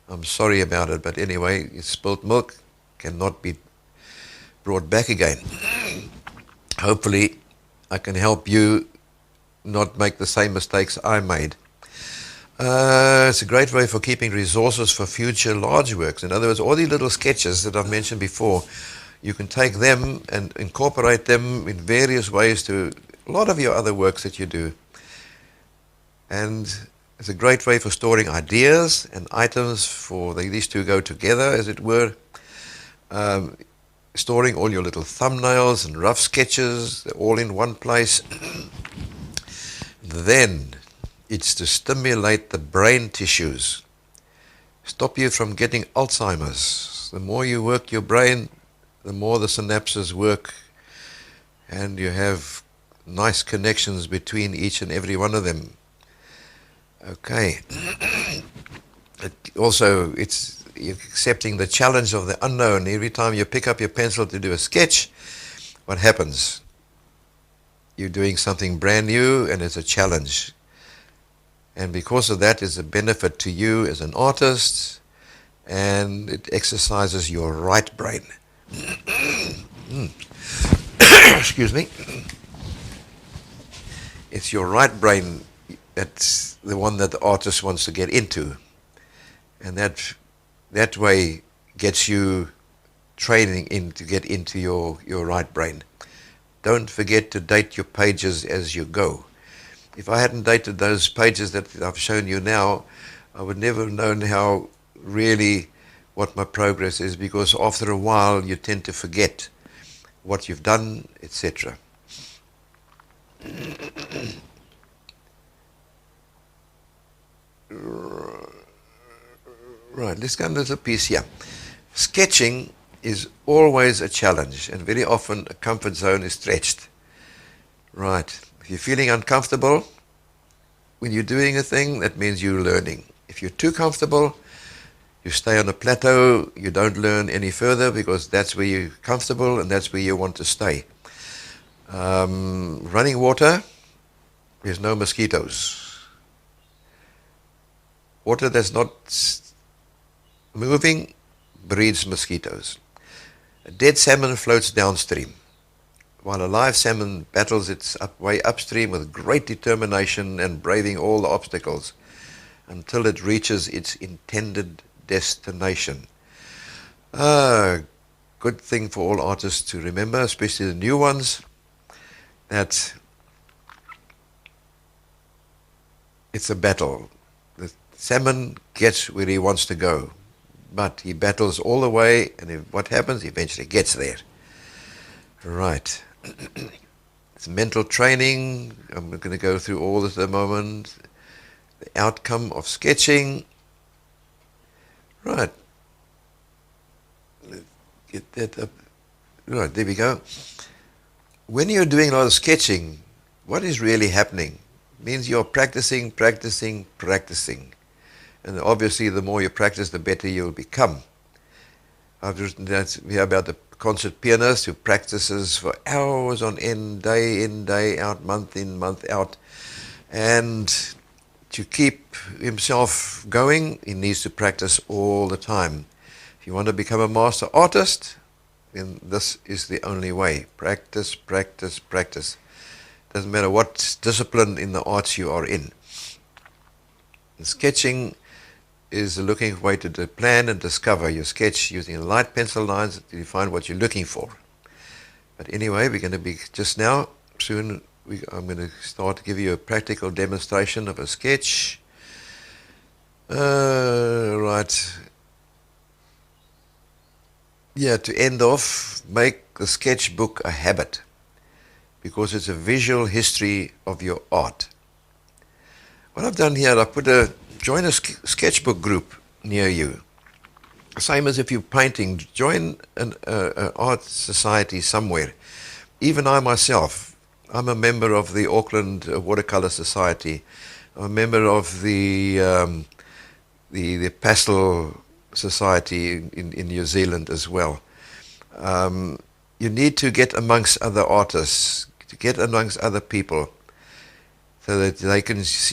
I'm sorry about it, but anyway, spilt milk cannot be brought back again. Hopefully, I can help you not make the same mistakes I made. It's a great way for keeping resources for future large works. In other words, all these little sketches that I've mentioned before, you can take them and incorporate them in various ways to a lot of your other works that you do. And it's a great way for storing ideas and items for these two go together, as it were. Storing all your little thumbnails and rough sketches, they're all in one place. Then it's to stimulate the brain tissues, stop you from getting Alzheimer's. The more you work your brain, the more the synapses work, and you have nice connections between each and every one of them. Okay. Also, you're accepting the challenge of the unknown. Every time you pick up your pencil to do a sketch, what happens? You're doing something brand new, and it's a challenge. And because of that, it's a benefit to you as an artist, and it exercises your right brain. Excuse me. It's your right brain that's the one that the artist wants to get into. And that way gets you training in to get into your right brain. Don't forget to date your pages as you go. If I hadn't dated those pages that I've shown you now, I would never have known how really what my progress is, because after a while you tend to forget what you've done, etc. Right, let's go into the piece here. Sketching is always a challenge, and very often a comfort zone is stretched. Right, if you're feeling uncomfortable when you're doing a thing, that means you're learning. If you're too comfortable, you stay on a plateau, you don't learn any further, because that's where you're comfortable and that's where you want to stay. Running water, there's no mosquitoes. Water that's not moving breeds mosquitoes. A dead salmon floats downstream, while a live salmon battles its way upstream with great determination and braving all the obstacles until it reaches its intended destination. Good thing for all artists to remember, especially the new ones, that it's a battle. The salmon gets where he wants to go, but he battles all the way, and what happens? He eventually gets there. Right. It's mental training. I'm going to go through all this at the moment. The outcome of sketching. Right. Let's get that up. Right, there we go. When you're doing a lot of sketching, what is really happening? It means you're practicing, practicing, practicing. And obviously the more you practice, the better you'll become. I've written that here about the concert pianist who practices for hours on end, day in, day out, month in, month out. And to keep himself going, he needs to practice all the time. If you want to become a master artist, then this is the only way. Practice, practice, practice. Doesn't matter what discipline in the arts you are in. And sketching is a looking way to plan and discover your sketch using light pencil lines to define what you're looking for. But anyway, we're going to be just now, soon I'm going to start to give you a practical demonstration of a sketch. Right. Yeah, to end off, make the sketchbook a habit, because it's a visual history of your art. What I've done here, join a sketchbook group near you. Same as if you're painting, join an art society somewhere. Even I myself, I'm a member of the Auckland Watercolor Society. I'm a member of the Pastel Society in New Zealand as well. You need to get amongst other artists, to get amongst other people, so that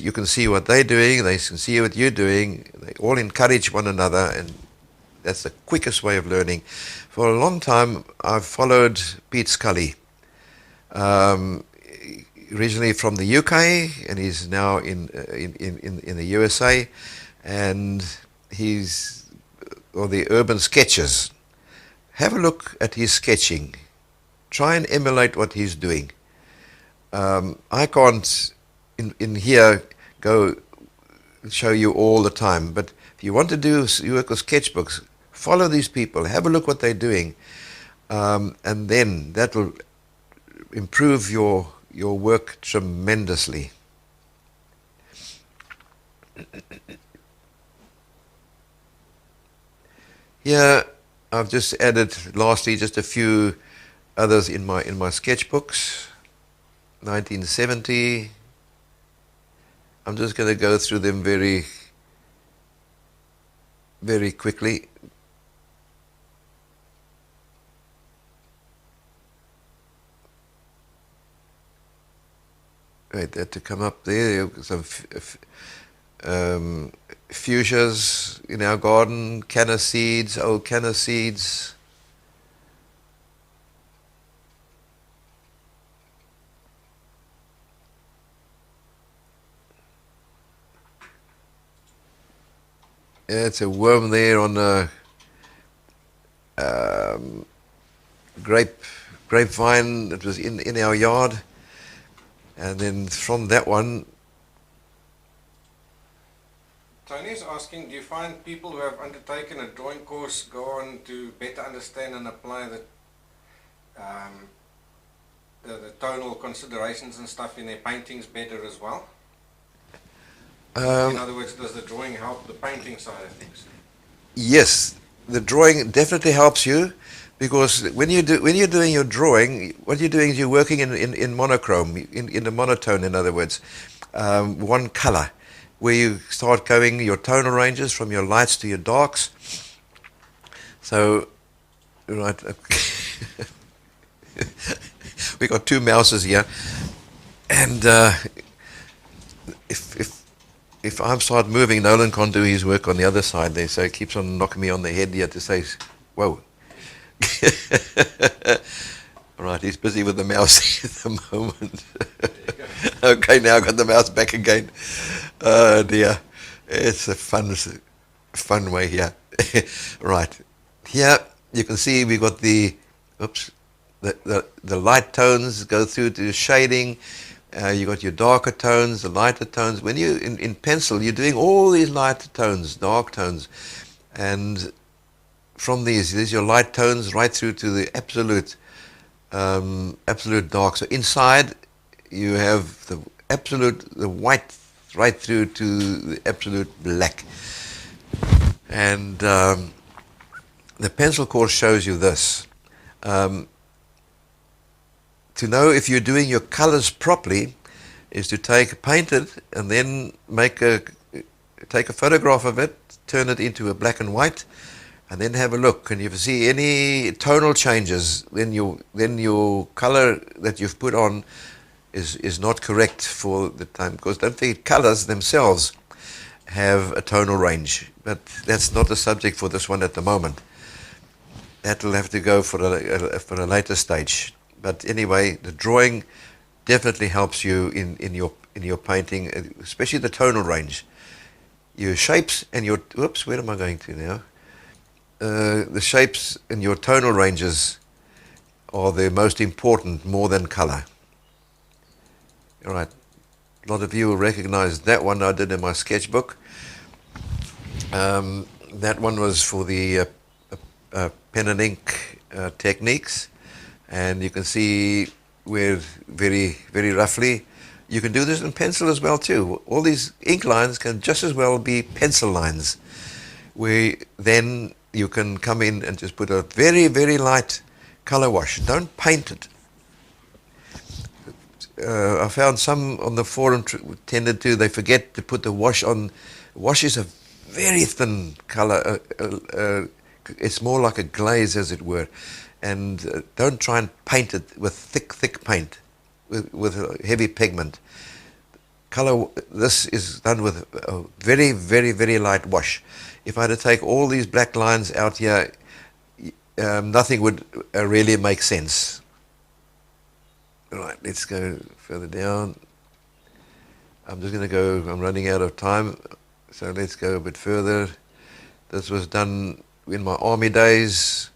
you can see what they're doing, they can see what you're doing. They all encourage one another, and that's the quickest way of learning. For a long time, I've followed Pete Scully, originally from the UK, and he's now in the USA, and the urban sketches. Have a look at his sketching. Try and emulate what he's doing. I can't in here go show you all the time, but if you want to you work with sketchbooks, follow these people, have a look what they're doing, and then that will improve your work tremendously. Here I've just added lastly just a few others in my sketchbooks. 1970. I'm just going to go through them very, very quickly. Wait, that to come up there. Some fuchsias in our garden, canna seeds, old canna seeds. Yeah, it's a worm there on a grapevine that was in our yard, and then from that one. Tony's asking, do you find people who have undertaken a drawing course go on to better understand and apply the tonal considerations and stuff in their paintings better as well? In other words, does the drawing help the painting side of things? Yes, the drawing definitely helps you, because when you're doing your drawing, what you're doing is you're working in monochrome, in the monotone, in other words, one color, where you start going your tonal ranges from your lights to your darks. So, right, we got two mouses here, and if I start moving, Nolan can't do his work on the other side there, so he keeps on knocking me on the head here to say, whoa. All right, he's busy with the mouse at the moment. Okay, now I've got the mouse back again. Oh dear, it's a fun way here. Right, here you can see we got the light tones go through to shading. You got your darker tones, the lighter tones. When you in pencil, you're doing all these lighter tones, dark tones, and from these your light tones right through to the absolute dark. So inside you have the white right through to the absolute black. And the pencil course shows you this. To know if you're doing your colors properly is to paint it and then take a photograph of it, turn it into a black and white, and then have a look. And if you see any tonal changes, then your color that you've put on is not correct for the time. Because don't forget, colors themselves have a tonal range, but that's not the subject for this one at the moment. That will have to go for a later stage. But anyway, the drawing definitely helps you in your painting, especially the tonal range. Your shapes and your where am I going to now? The shapes and your tonal ranges are the most important, more than color. All right, a lot of you will recognize that one I did in my sketchbook. That one was for the pen and ink techniques. And you can see where very, very roughly, you can do this in pencil as well too. All these ink lines can just as well be pencil lines, where then you can come in and just put a very, very light color wash. Don't paint it. I found some on the forum they forget to put the wash on. Wash is a very thin color. It's more like a glaze, as it were. and don't try and paint it with thick paint, with heavy pigment. Color, this is done with a very light wash. If I had to take all these black lines out here, nothing would really make sense. Right, let's go further down. I'm just going to go, I'm running out of time, so let's go a bit further. This was done in my army days,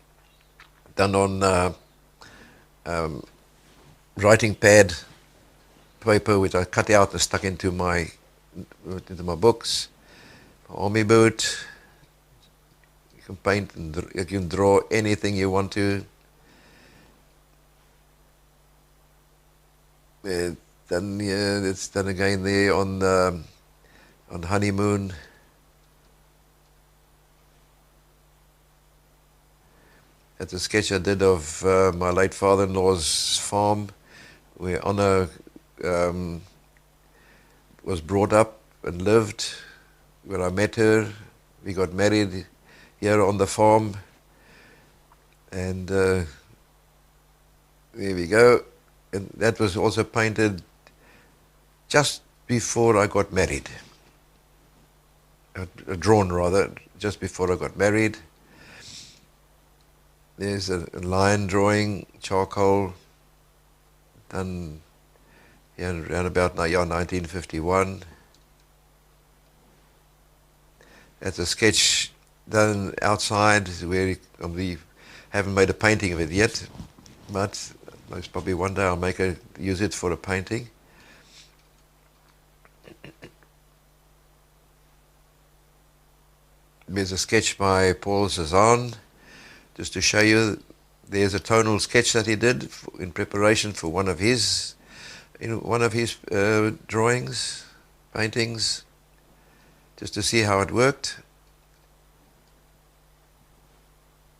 done on writing pad paper, which I cut out and stuck into my books. Army boot. You can paint and you can draw anything you want to. Then it's done again there on honeymoon. That's a sketch I did of my late father-in-law's farm, where Anna was brought up and lived, where I met her. We got married here on the farm, and there we go. And that was also painted just before I got married. Drawn rather, just before I got married. There's a line drawing, charcoal, done around about 1951. That's a sketch done outside where we haven't made a painting of it yet, but most probably one day I'll use it for a painting. There's a sketch by Paul Cezanne, just to show you. There's a tonal sketch that he did in preparation for one of his drawings, paintings, just to see how it worked.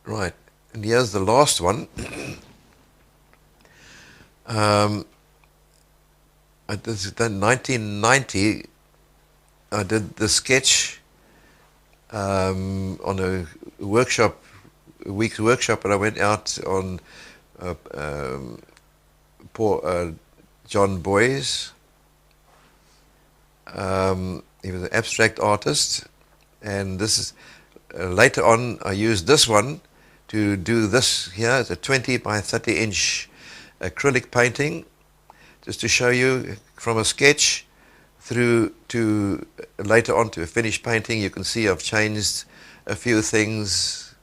Right, and here's the last one. This is done 1990. I did the sketch on a week's workshop, and I went out on John Boyes. He was an abstract artist, and this is later on I used this one to do this here. It's a 20 by 30 inch acrylic painting, just to show you from a sketch through to later on to a finished painting. You can see I've changed a few things,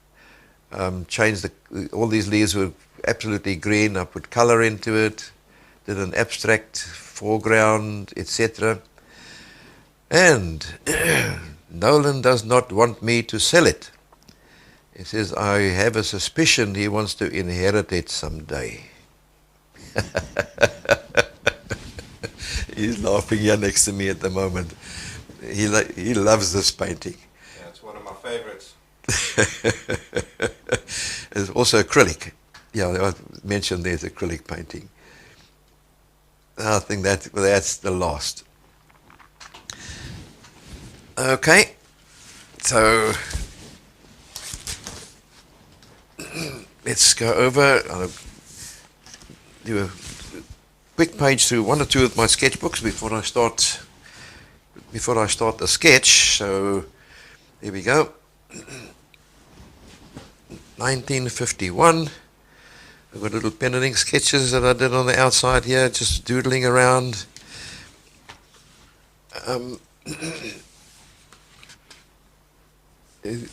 changed all these leaves were absolutely green. I put color into it, did an abstract foreground, etc. And Nolan does not want me to sell it. He says, I have a suspicion he wants to inherit it someday. He's laughing here next to me at the moment. He loves this painting. Yeah, it's one of my favorites. It's also acrylic. Yeah, I mentioned there's acrylic painting. I think that's the last. Okay, so let's go over. I'll do a quick page through one or two of my sketchbooks before I start the sketch. So here we go. 1951. I've got little pen and ink sketches that I did on the outside here, just doodling around.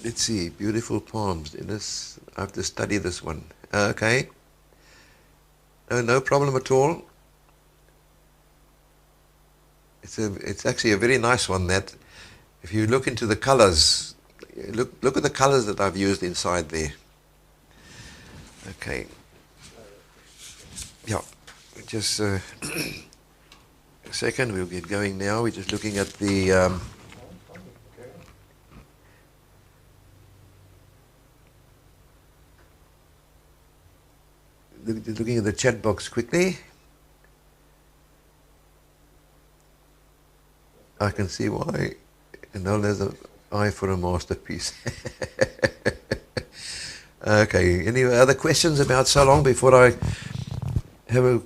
Let's see, beautiful palms. I have to study this one. Okay. No problem at all. It's actually a very nice one. That if you look into the colors, look at the colors that I've used inside there. Okay. Yeah. Just a second. We'll get going now. We're just looking at the. Looking at the chat box quickly. I can see why Noel has an eye for a masterpiece. Okay, any other questions about so long before I have a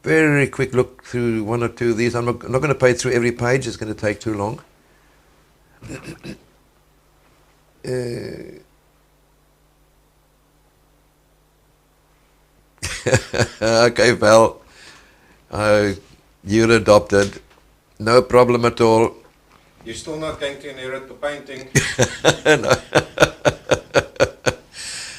very quick look through one or two of these? I'm not going to page through every page, it's going to take too long. Okay, Val, you're adopted. No problem at all. You're still not going to inherit the painting.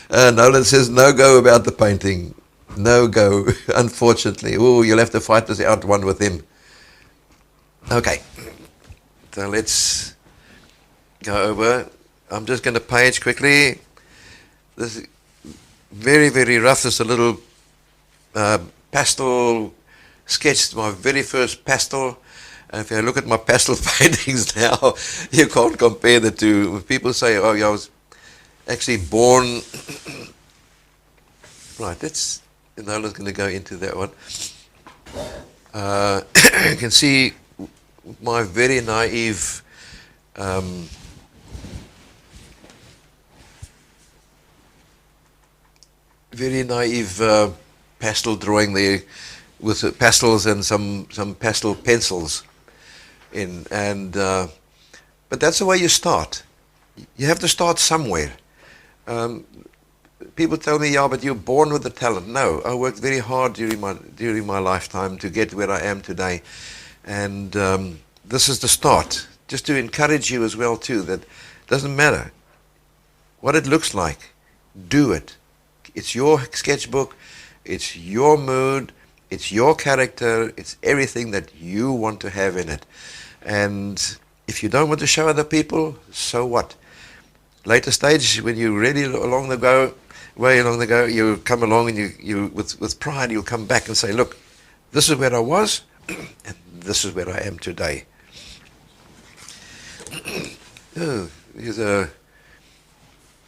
Nolan says no go about the painting. No go, unfortunately. Oh, you'll have to fight this out one with him. Okay, so let's go over. I'm just going to page quickly. This is very, very rough. This is a little pastel sketch, my very first pastel. And if you look at my pastel paintings now, you can't compare the two. People say, oh, yeah, I was actually born... Right, Nola's going to go into that one. You can see my very naive pastel drawing there with pastels and some pastel pencils in, and but that's the way you start. You have to start somewhere. People tell me, yeah, but you're born with the talent. No, I worked very hard during my lifetime to get where I am today, and this is the start. Just to encourage you as well too, that it doesn't matter what it looks like, do it. It's your sketchbook, it's your mood, it's your character, it's everything that you want to have in it. And if you don't want to show other people, so what? Later stage, when you're ready way along the go, you come along and you with pride, you'll come back and say, look, this is where I was, and this is where I am today. Oh, here's a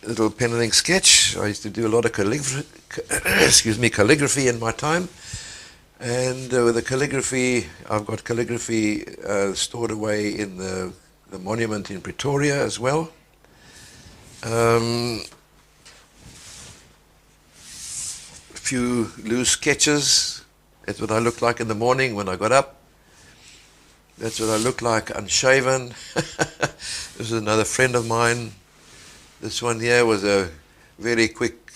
little pen and ink sketch. I used to do a lot of calligraphy in my time. And with the calligraphy, I've got calligraphy stored away in the monument in Pretoria as well. A few loose sketches. That's what I looked like in the morning when I got up. That's what I looked like unshaven. This is another friend of mine. This one here was a very quick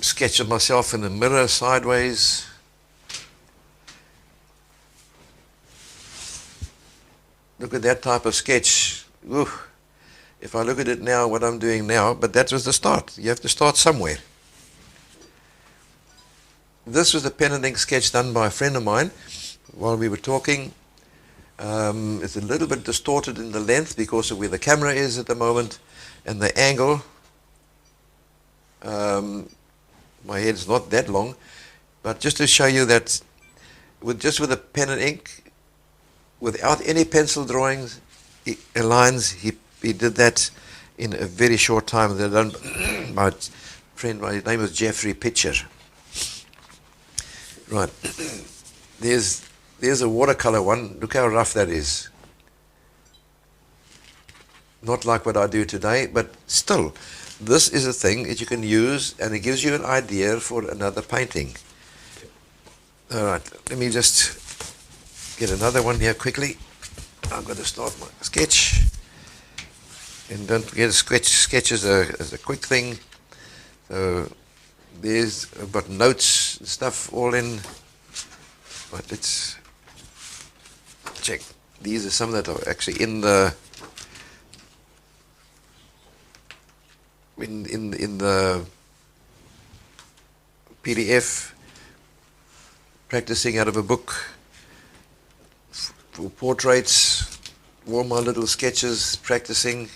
sketch of myself in the mirror sideways. Look at that type of sketch. Ooh. If I look at it now, what I'm doing now, but that was the start. You have to start somewhere. This was a pen and ink sketch done by a friend of mine while we were talking. It's a little bit distorted in the length because of where the camera is at the moment and the angle. My head's not that long, but just to show you that with a pen and ink, without any pencil drawings, lines, he did that in a very short time. They're done by friend, my name is Jeffrey Pitcher. Right, there's a watercolor one. Look how rough that is. Not like what I do today, but still, this is a thing that you can use, and it gives you an idea for another painting. All right, let me just get another one here quickly. I'm going to start my sketch. And don't forget, sketch is a quick thing. So I've got notes and stuff all in. But let's check. These are some that are actually in the PDF, practicing out of a book for portraits. All my little sketches, practicing.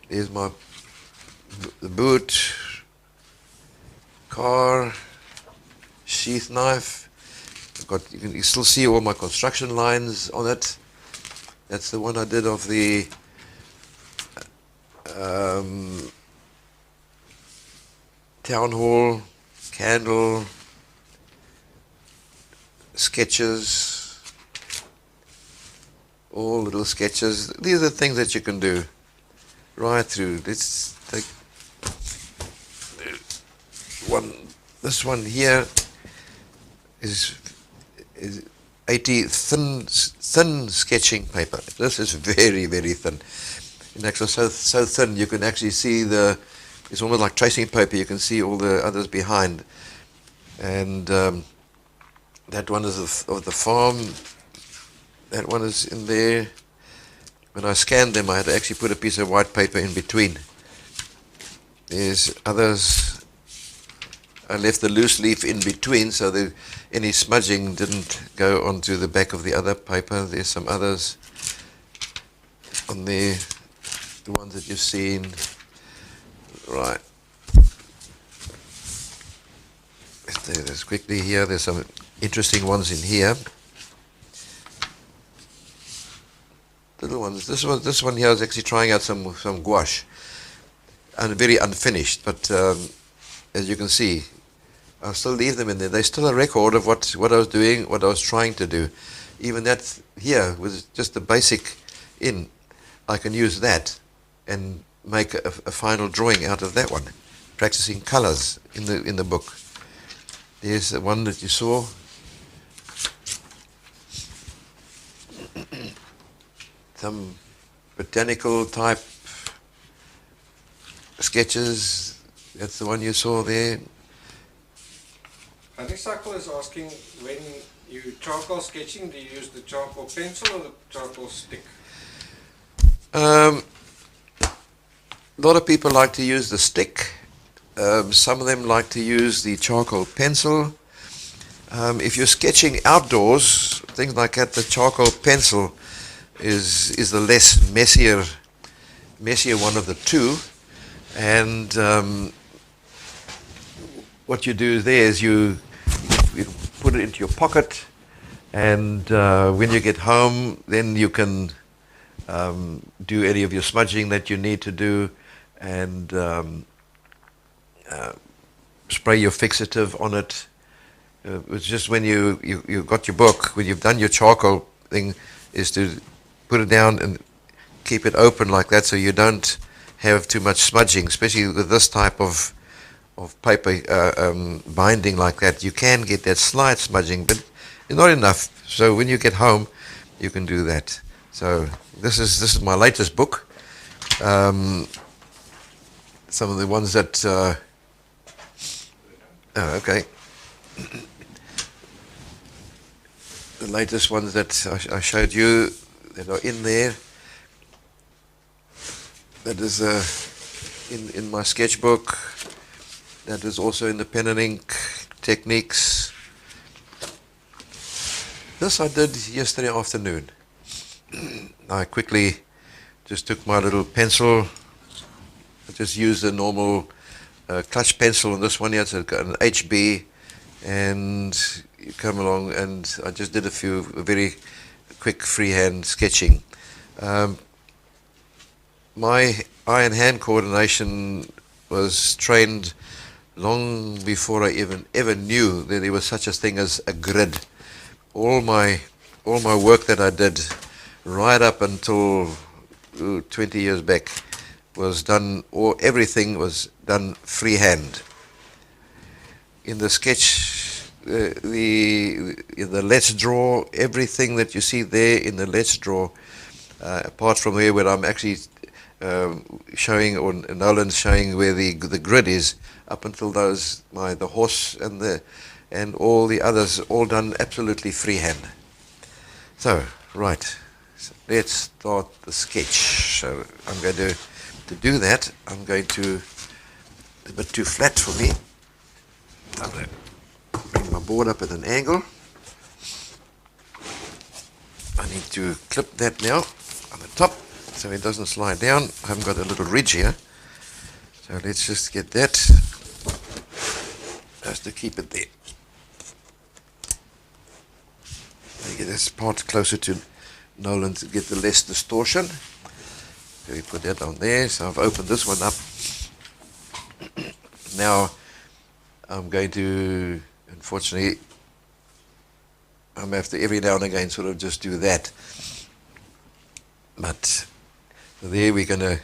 There's the boot, car, sheath knife. You can still see all my construction lines on it. That's the one I did of the town hall, candle, sketches, all little sketches. These are things that you can do right through. Let's take one. This one here is 80 thin sketching paper. This is very, very thin. And actually so thin you can actually see it's almost like tracing paper. You can see all the others behind. And that one is of the farm. That one is in there. When I scanned them, I had to actually put a piece of white paper in between. There's others. I left the loose leaf in between so that any smudging didn't go onto the back of the other paper. There's some others on there, the ones that you've seen. Right. Let's do this quickly here. There's some interesting ones in here. Little ones. This one here is actually trying out some gouache, and very unfinished. But as you can see, I'll still leave them in there. They're still a record of what I was doing, what I was trying to do. Even that here was just the basic in. I can use that and make a final drawing out of that one, practicing colors in the book. There's the one that you saw. Some botanical type sketches. That's the one you saw there. Honeysuckle is asking, when you charcoal sketching, do you use the charcoal pencil or the charcoal stick? A lot of people like to use the stick. Some of them like to use the charcoal pencil. If you're sketching outdoors, things like that, the charcoal pencil is the less messier one of the two. And what you do there is you put it into your pocket, and when you get home, then you can do any of your smudging that you need to do, and spray your fixative on it. It's just when you got your book, when you've done your charcoal thing, is to put it down and keep it open like that so you don't have too much smudging, especially with this type of paper binding like that. You can get that slight smudging, but not enough. So when you get home, you can do that. So this is my latest book. Some of the ones that okay. The latest ones that I showed you that are in there. That is in my sketchbook. That is also in the pen and ink techniques. This I did yesterday afternoon. I quickly just took my little pencil. I just used a normal clutch pencil on this one here. It's got an HB, and you come along, and I just did a few very quick freehand sketching. My eye and hand coordination was trained long before I ever knew that there was such a thing as a grid. All my work that I did right up until 20 years back was done, or everything was done freehand. In the sketch, the let's draw, everything that you see there in the let's draw, apart from there where I'm actually showing, or Nolan's showing where the grid is, up until the horse and all the others, all done absolutely freehand. So, right, so let's start the sketch. So I'm going to do that. I'm going to, a bit too flat for me. I'm going to bring my board up at an angle. I need to clip that now on the top so it doesn't slide down. I haven't got a little ridge here. So let's just get that, just to keep it there. Get this part closer to Nolan to get the less distortion. So we put that on there. So I've opened this one up. Now I'm going to, unfortunately, I'm going to have to every now and again sort of just do that. But there we're going to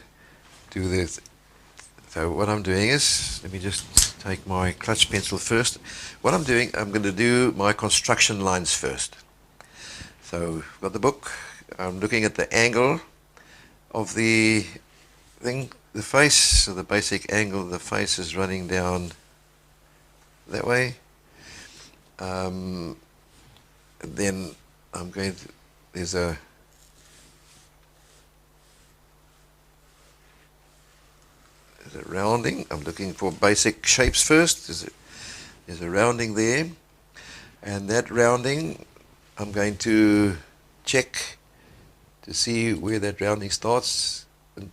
do this. So what I'm doing is, let me just take my clutch pencil first. What I'm doing, I'm going to do my construction lines first. So I've got the book. I'm looking at the angle of the thing, the face. So the basic angle of the face is running down that way. And then I'm going to, there's a rounding. I'm looking for basic shapes first. There's a rounding there. And that rounding, I'm going to check to see where that rounding starts and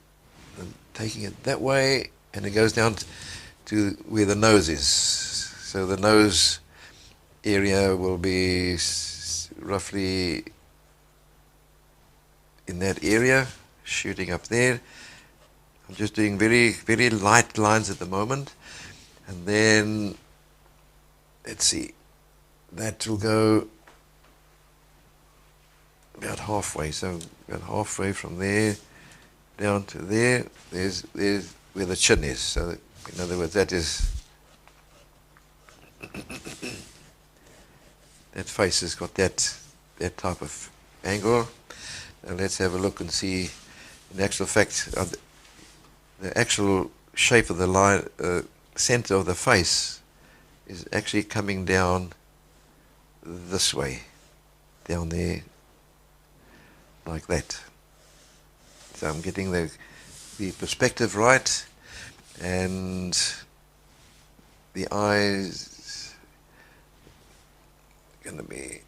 taking it that way, and it goes down to where the nose is. So the nose area will be roughly in that area, shooting up there. I'm just doing very, very light lines at the moment. And then, let's see, that will go about halfway. So about halfway from there down to there, there's where the chin is. So in other words, that is, that face has got that type of angle. Now let's have a look and see, in actual fact, the actual shape of the line, center of the face is actually coming down this way, down there, like that. So I'm getting the perspective right, and the eyes are going to be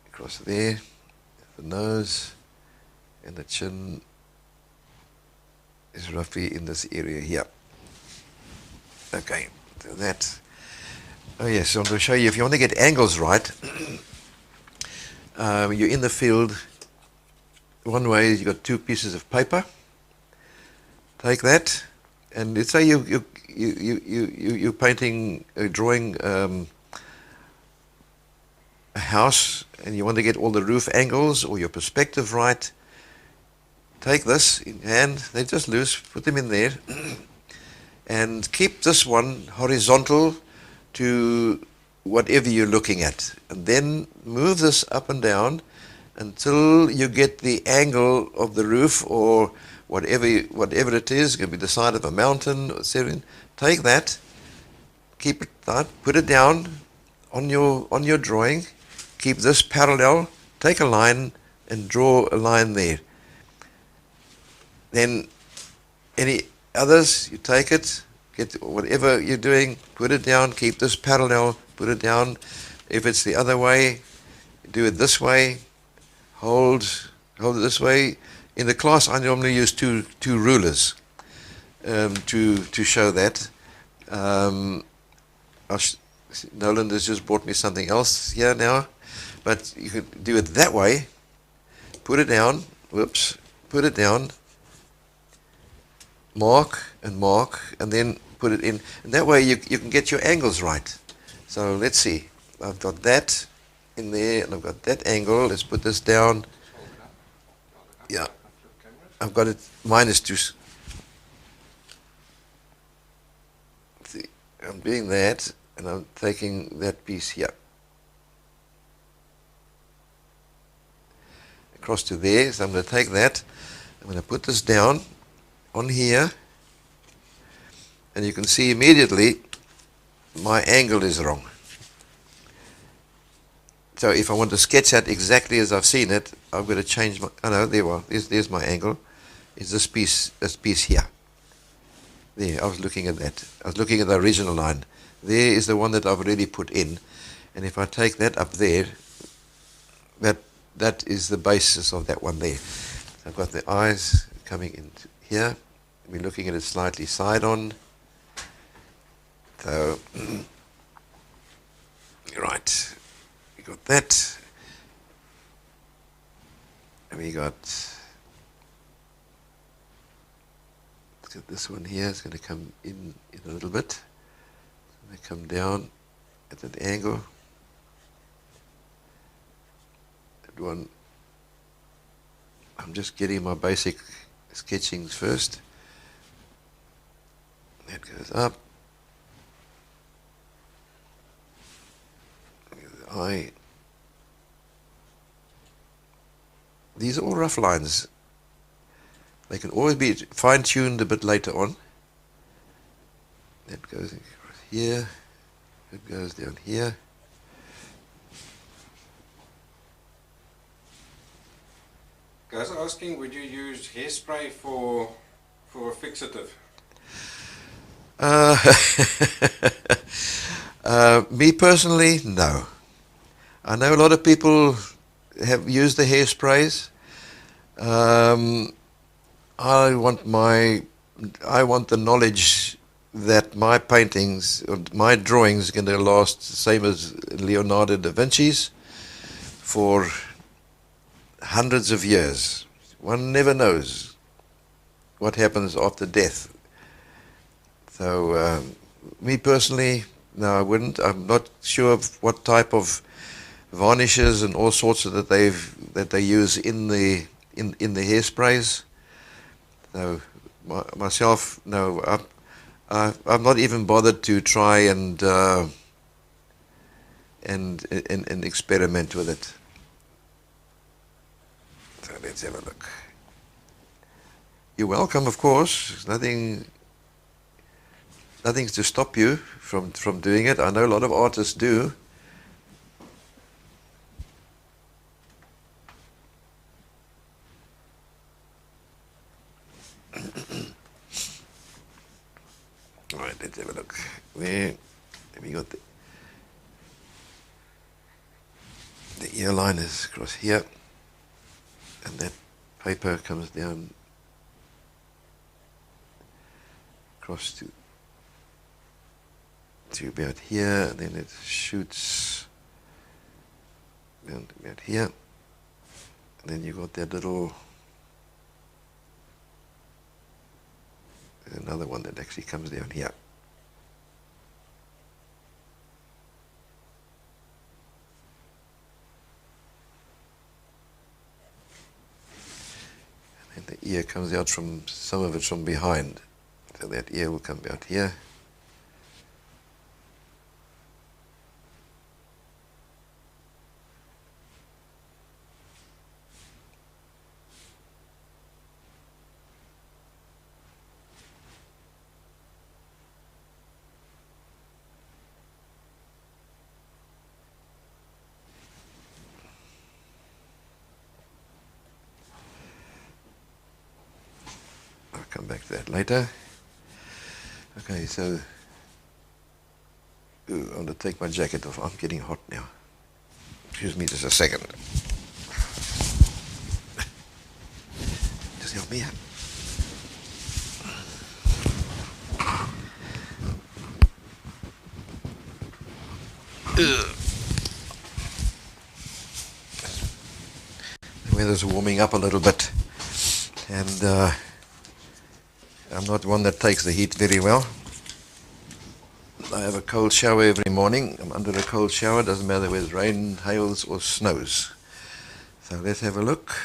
across there, the nose, and the chin is roughly in this area here. Okay, so that. Oh yes, so I'm going to show you, if you want to get angles right, you're in the field. One way is you've got two pieces of paper. Take that, and let's say you're painting, drawing a house, and you want to get all the roof angles or your perspective right. Take this in hand, they're just loose, put them in there, and keep this one horizontal to whatever you're looking at. And then move this up and down until you get the angle of the roof or whatever it is. It can be the side of a mountain or something. Take that, keep it tight, put it down on your drawing, keep this parallel, take a line and draw a line there. Then any others, you take it, get whatever you're doing, put it down, keep this parallel, put it down. If it's the other way, do it this way, hold it this way. In the class, I normally use two rulers to show that. Nolan has just brought me something else here now, but you could do it that way. Put it down, whoops, put it down, mark, and then put it in. And that way you can get your angles right. So let's see. I've got that in there, and I've got that angle. Let's put this down. Yeah. I've got it minus 2. See, I'm doing that, and I'm taking that piece here across to there. So I'm going to take that. I'm going to put this down on here, and you can see immediately my angle is wrong. So if I want to sketch that exactly as I've seen it, I'm going to change my. Oh no, there's my angle. Is this piece here? There, I was looking at that. I was looking at the original line. There is the one that I've already put in, and if I take that up there, that is the basis of that one there. I've got the eyes coming in here. We're looking at it slightly side on. So, right, we got that, and we got. Let's get this one here. It's going to come in a little bit. It's going to come down at an angle. That one I'm just getting my basic sketchings first. That goes up. The eye. These are all rough lines. They can always be fine-tuned a bit later on. That goes across here. It goes down here. Guys asking, would you use hairspray for a fixative? Me personally, no. I know a lot of people have used the hairsprays. I want the knowledge that my paintings, or my drawings, are going to last the same as Leonardo da Vinci's for hundreds of years. One never knows what happens after death. So, me personally, no, I wouldn't. I'm not sure of what type of varnishes and all sorts of that they use in the hairsprays. So, myself, no, I'm not even bothered to try and experiment with it. So let's have a look. You're welcome, of course. Nothing's to stop you from doing it. I know a lot of artists do. All right, let's have a look. Where have we got the ear line is across here, and that paper comes down across to about here, and then it shoots down to about here, and then you got that little, there's another one that actually comes down here. And then the ear comes out from, some of it from behind, so that ear will come out here. I'll come back to that later. Okay, so I'm going to take my jacket off. I'm getting hot now. Excuse me just a second. Just help me out. The weather's warming up a little bit, and I'm not one that takes the heat very well. I have a cold shower every morning. I'm under a cold shower, doesn't matter whether it rains, hails or snows. So let's have a look.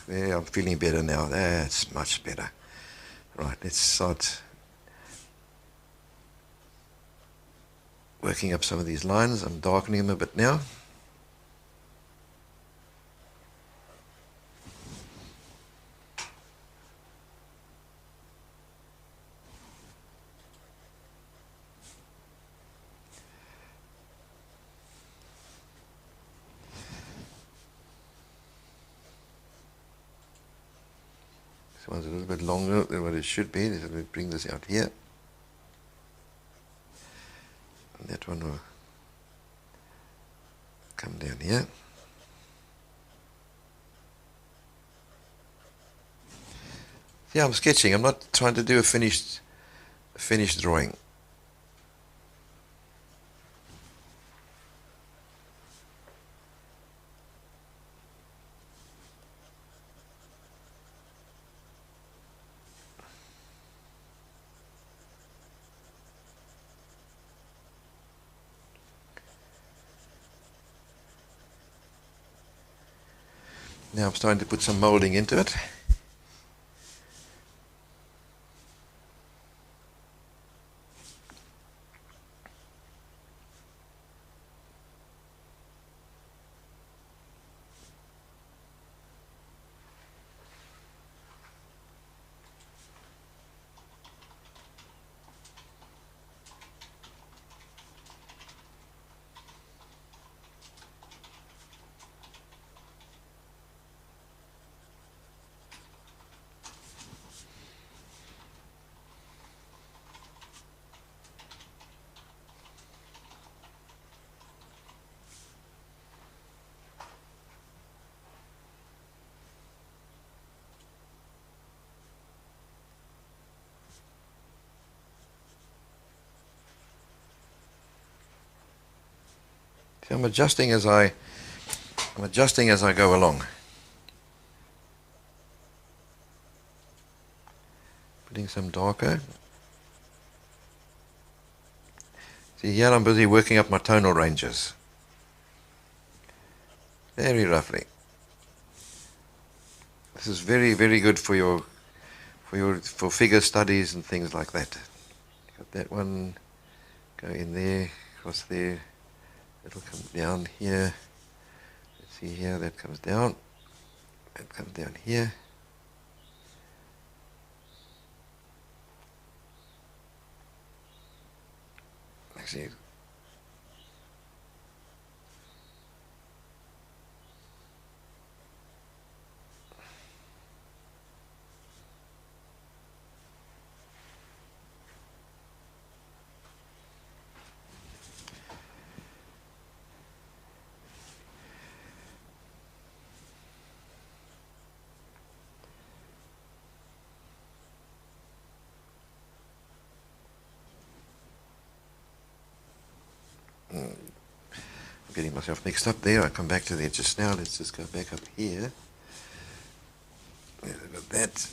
There, I'm feeling better now. That's much better. Right, let's start working up some of these lines. I'm darkening them a bit now. This one's a little bit longer than what it should be. So we'll bring this out here. And that one will come down here. Yeah, I'm sketching. I'm not trying to do a finished drawing. Now I'm starting to put some molding into it. See, I'm adjusting as I go along. Putting some darker. See, here I'm busy working up my tonal ranges. Very roughly. This is very, very good for figure studies and things like that. Got that one, go in there, across there. It'll come down here. Let's see here, that comes down. That comes down here. Actually, I'm getting myself mixed up there. I'll come back to there just now. Let's just go back up here. There, I've got that.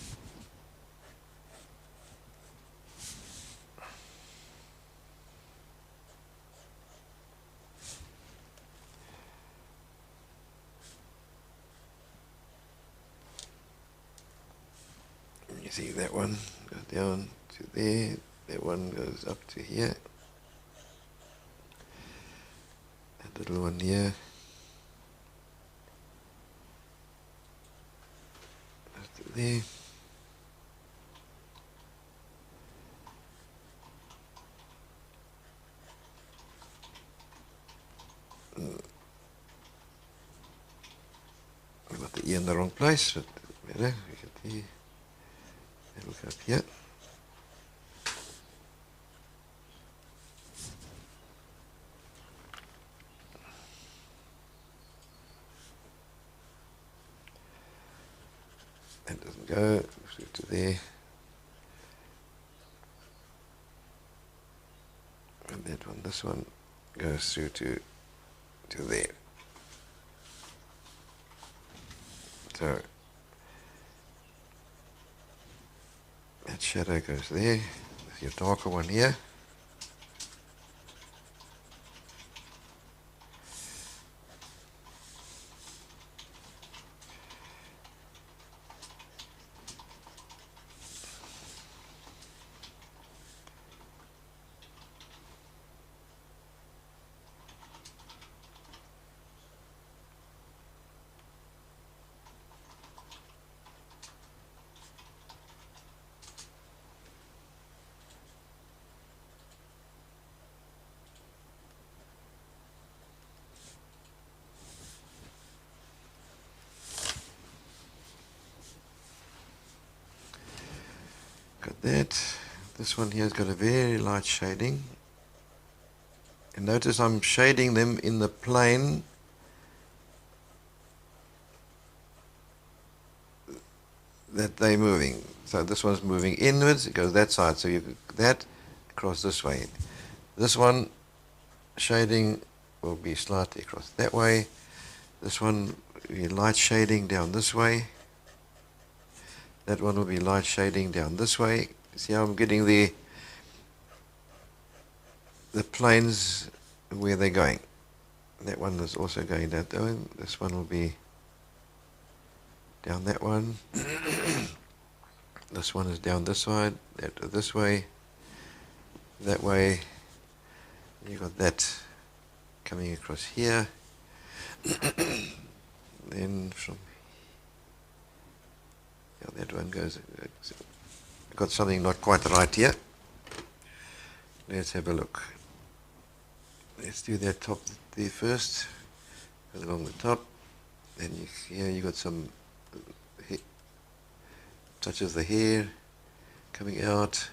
You see that one goes down to there. That one goes up to here. Little one here. There. I got the ear in the wrong place, but better. We get the it'll go up here. That doesn't go through to there. And that one, this one goes through to there. So that shadow goes there. There's your darker one here. Got that. This one here has got a very light shading. And notice I'm shading them in the plane that they're moving. So this one's moving inwards, it goes that side. So you that across this way. This one shading will be slightly across that way. This one will be light shading down this way. That one will be light shading down this way. See how I'm getting the planes where they're going. That one is also going that way. This one will be down that one. This one is down this side, that this way, that way. You've got that coming across here. Then from that one goes. Got something not quite right here. Let's have a look. Let's do that top there first. Go along the top. Then here you got some touches the hair coming out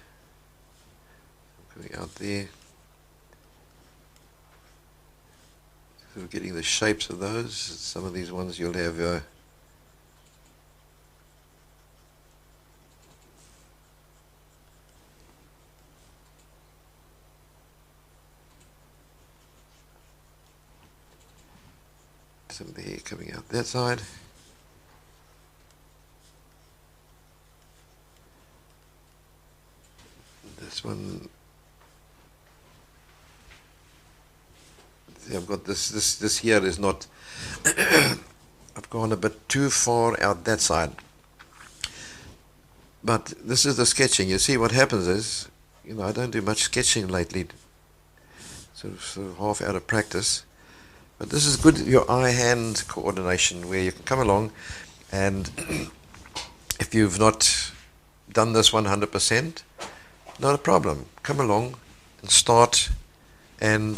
there. Sort of getting the shapes of those. Some of these ones you'll have some of the hair coming out that side. This one, see, I've got this here is not, I've gone a bit too far out that side. But this is the sketching. You see what happens is, I don't do much sketching lately, sort of half out of practice. But this is good, your eye-hand coordination, where you can come along and if you've not done this 100%, not a problem. Come along and start and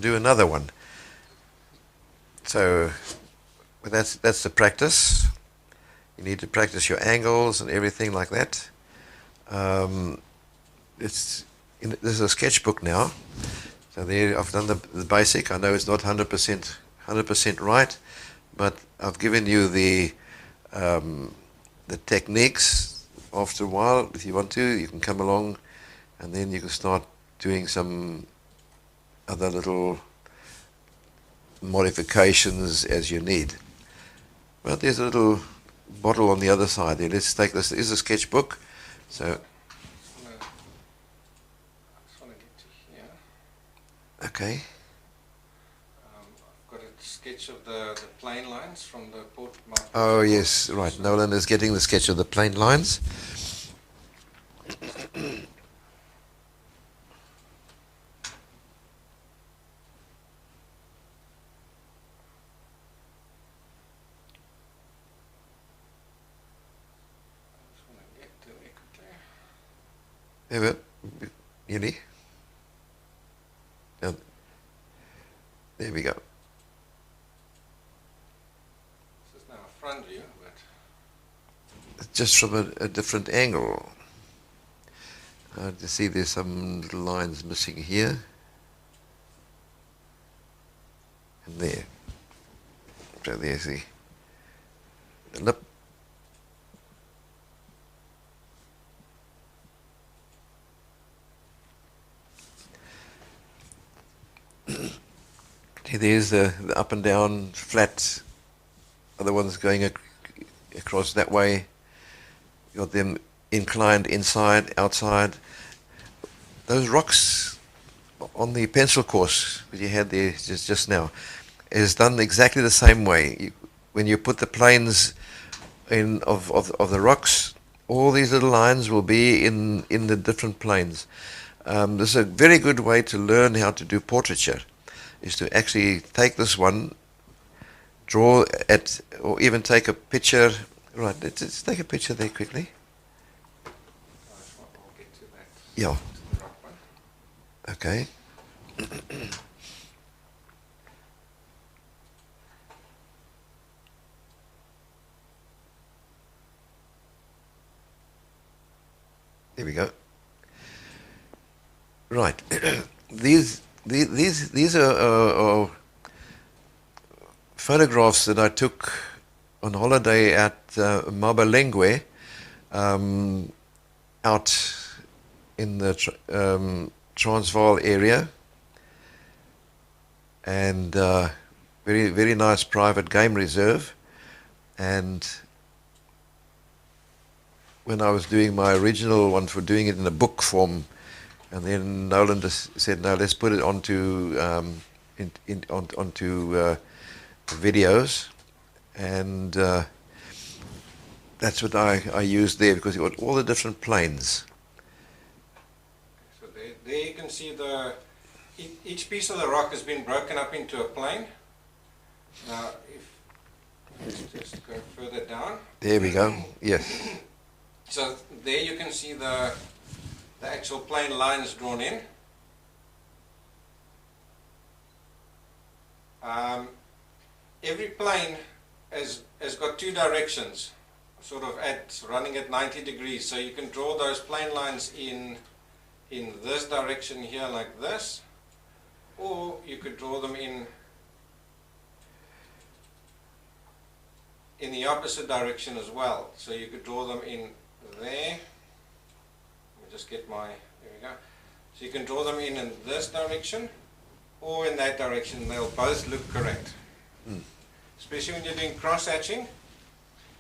do another one. So that's the practice. You need to practice your angles and everything like that. This is a sketchbook now. So there, I've done the basic. I know it's not 100% right, but I've given you the techniques. After a while, if you want to, you can come along, and then you can start doing some other little modifications as you need. But there's a little bottle on the other side there. Let's take this. This is a sketchbook. So I just want to get to here. Okay. I've got a sketch of the plane lines from the port. Oh yes, right. Nolan is getting the sketch of the plane lines. Have it, Uni. Now, there we go. This is now a front view, but Just from a different angle. You see there's some little lines missing here and there. So there's the lip. There's the up and down flat, other ones going across that way. You got them inclined inside, outside. Those rocks on the pencil course that you had there just now is done exactly the same way. When you put the planes in of the rocks, all these little lines will be in the different planes. This is a very good way to learn how to do portraiture, is to actually take this one, draw it, or even take a picture. Right, let's take a picture there quickly. I'll get to that. Yeah. To the rock one. Okay. There we go. Right. These are photographs that I took on holiday at Mabalengwe, out in the Transvaal area, and very nice private game reserve. And when I was doing my original one, for doing it in a book form, and then Nolan just said, no, let's put it onto onto videos. And That's what I used there, because you've got all the different planes. So there you can see each piece of the rock has been broken up into a plane. Now, let's just go further down. There we go. Yes. So there you can see the actual plane lines drawn in. Every plane has got two directions, sort of running at 90 degrees. So you can draw those plane lines in this direction here, like this, or you could draw them in the opposite direction as well. So you could draw them in there. Let me just get there we go. So you can draw them in this direction or in that direction. They'll both look correct. Especially when you're doing cross hatching.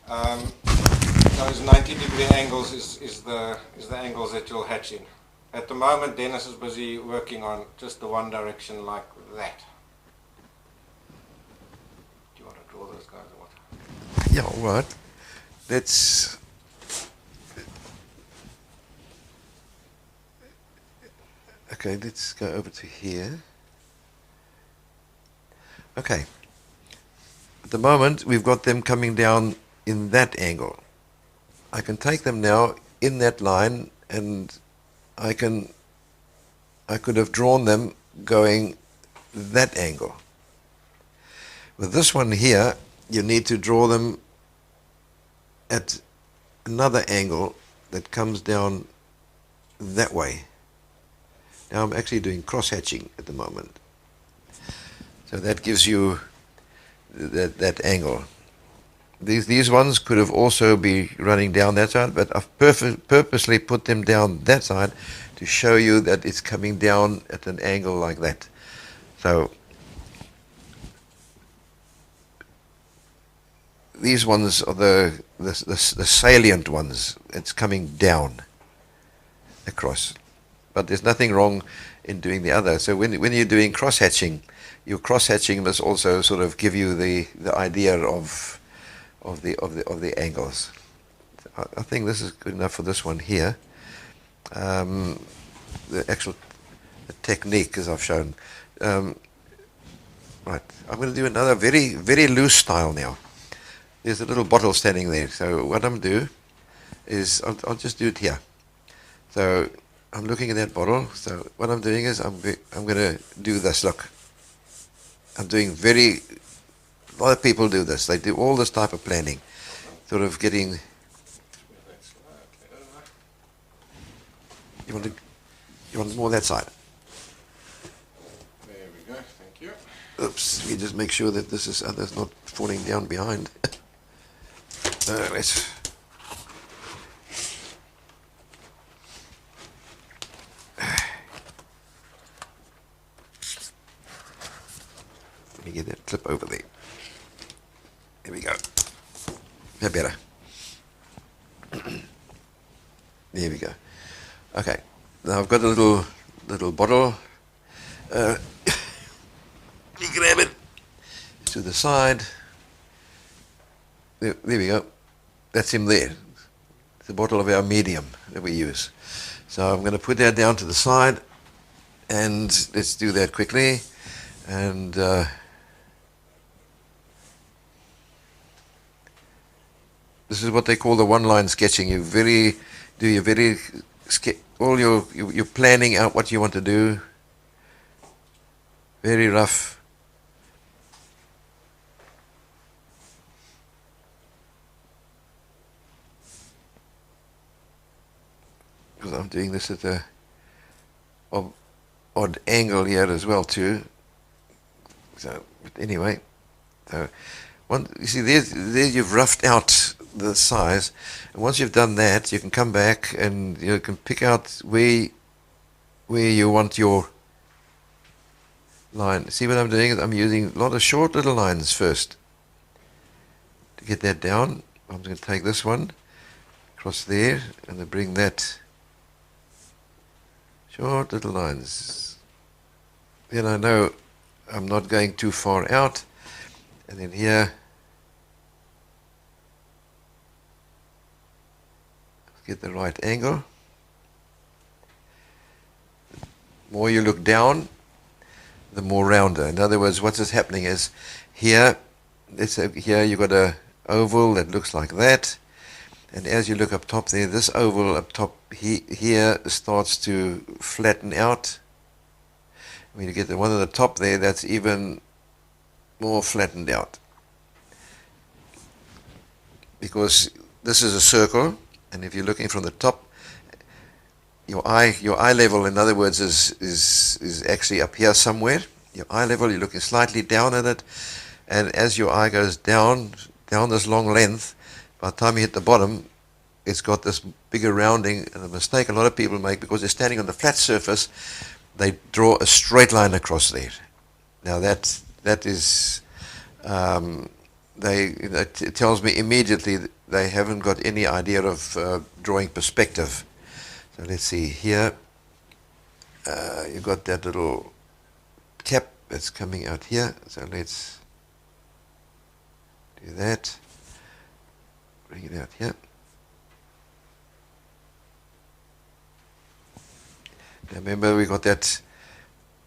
Those 90-degree angles is the angles that you'll hatch in. At the moment, Dennis is busy working on just the one direction like that. Do you want to draw those guys or what? Yeah, all right. Let's... Okay, let's go over to here. Okay. At the moment, we've got them coming down in that angle. I can take them now in that line, and I could have drawn them going that angle. With this one here, you need to draw them at another angle that comes down that way. Now I'm actually doing cross-hatching at the moment. So that gives you that angle. These ones could have also be running down that side, but I've purposely put them down that side to show you that it's coming down at an angle like that. So these ones are the salient ones. It's coming down across. But there's nothing wrong in doing the other. So when you're doing cross-hatching, your cross-hatching must also sort of give you the idea of the angles. I think this is good enough for this one here. The actual technique, as I've shown. Right, I'm going to do another very, very loose style now. There's a little bottle standing there. So what I'm going to do is I'll just do it here. So I'm looking at that bottle. So what I'm doing is I'm going to do this. Look, I'm doing a lot of people do this. They do all this type of planning, sort of getting. You want more that side. There we go. Thank you. Oops. We just make sure that this is others not falling down behind. Let's. Let me get that clip over there. There we go. That better. There we go. Okay. Now I've got a little bottle. You grab it to the side. There we go. That's him there. It's a bottle of our medium that we use. So I'm going to put that down to the side, and let's do that quickly. And this is what they call the one-line sketching. You you're planning out what you want to do. Very rough. Because I'm doing this at a odd angle here as well too. So, but anyway, so you see there you've roughed out the size, and once you've done that, you can come back and you can pick out where you want your line. See what I'm doing is I'm using a lot of short little lines first to get that down. I'm going to take this one across there and then bring that short little lines. Then I know I'm not going too far out, and then here get the right angle. The more you look down, the more rounder. In other words, what is happening is here, let's say here you've got a oval that looks like that, and as you look up top there, this oval up top here starts to flatten out. When you get the one at the top there, that's even more flattened out, because this is a circle, and if you're looking from the top, your eye level, in other words, is actually up here somewhere. Your eye level, you're looking slightly down at it, and as your eye goes down this long length, by the time you hit the bottom, it's got this bigger rounding. And the mistake a lot of people make, because they're standing on the flat surface, they draw a straight line across there. Now that is, it tells me immediately that they haven't got any idea of drawing perspective. So let's see here. You've got that little cap that's coming out here. So let's do that. Bring it out here. Now remember, we got that.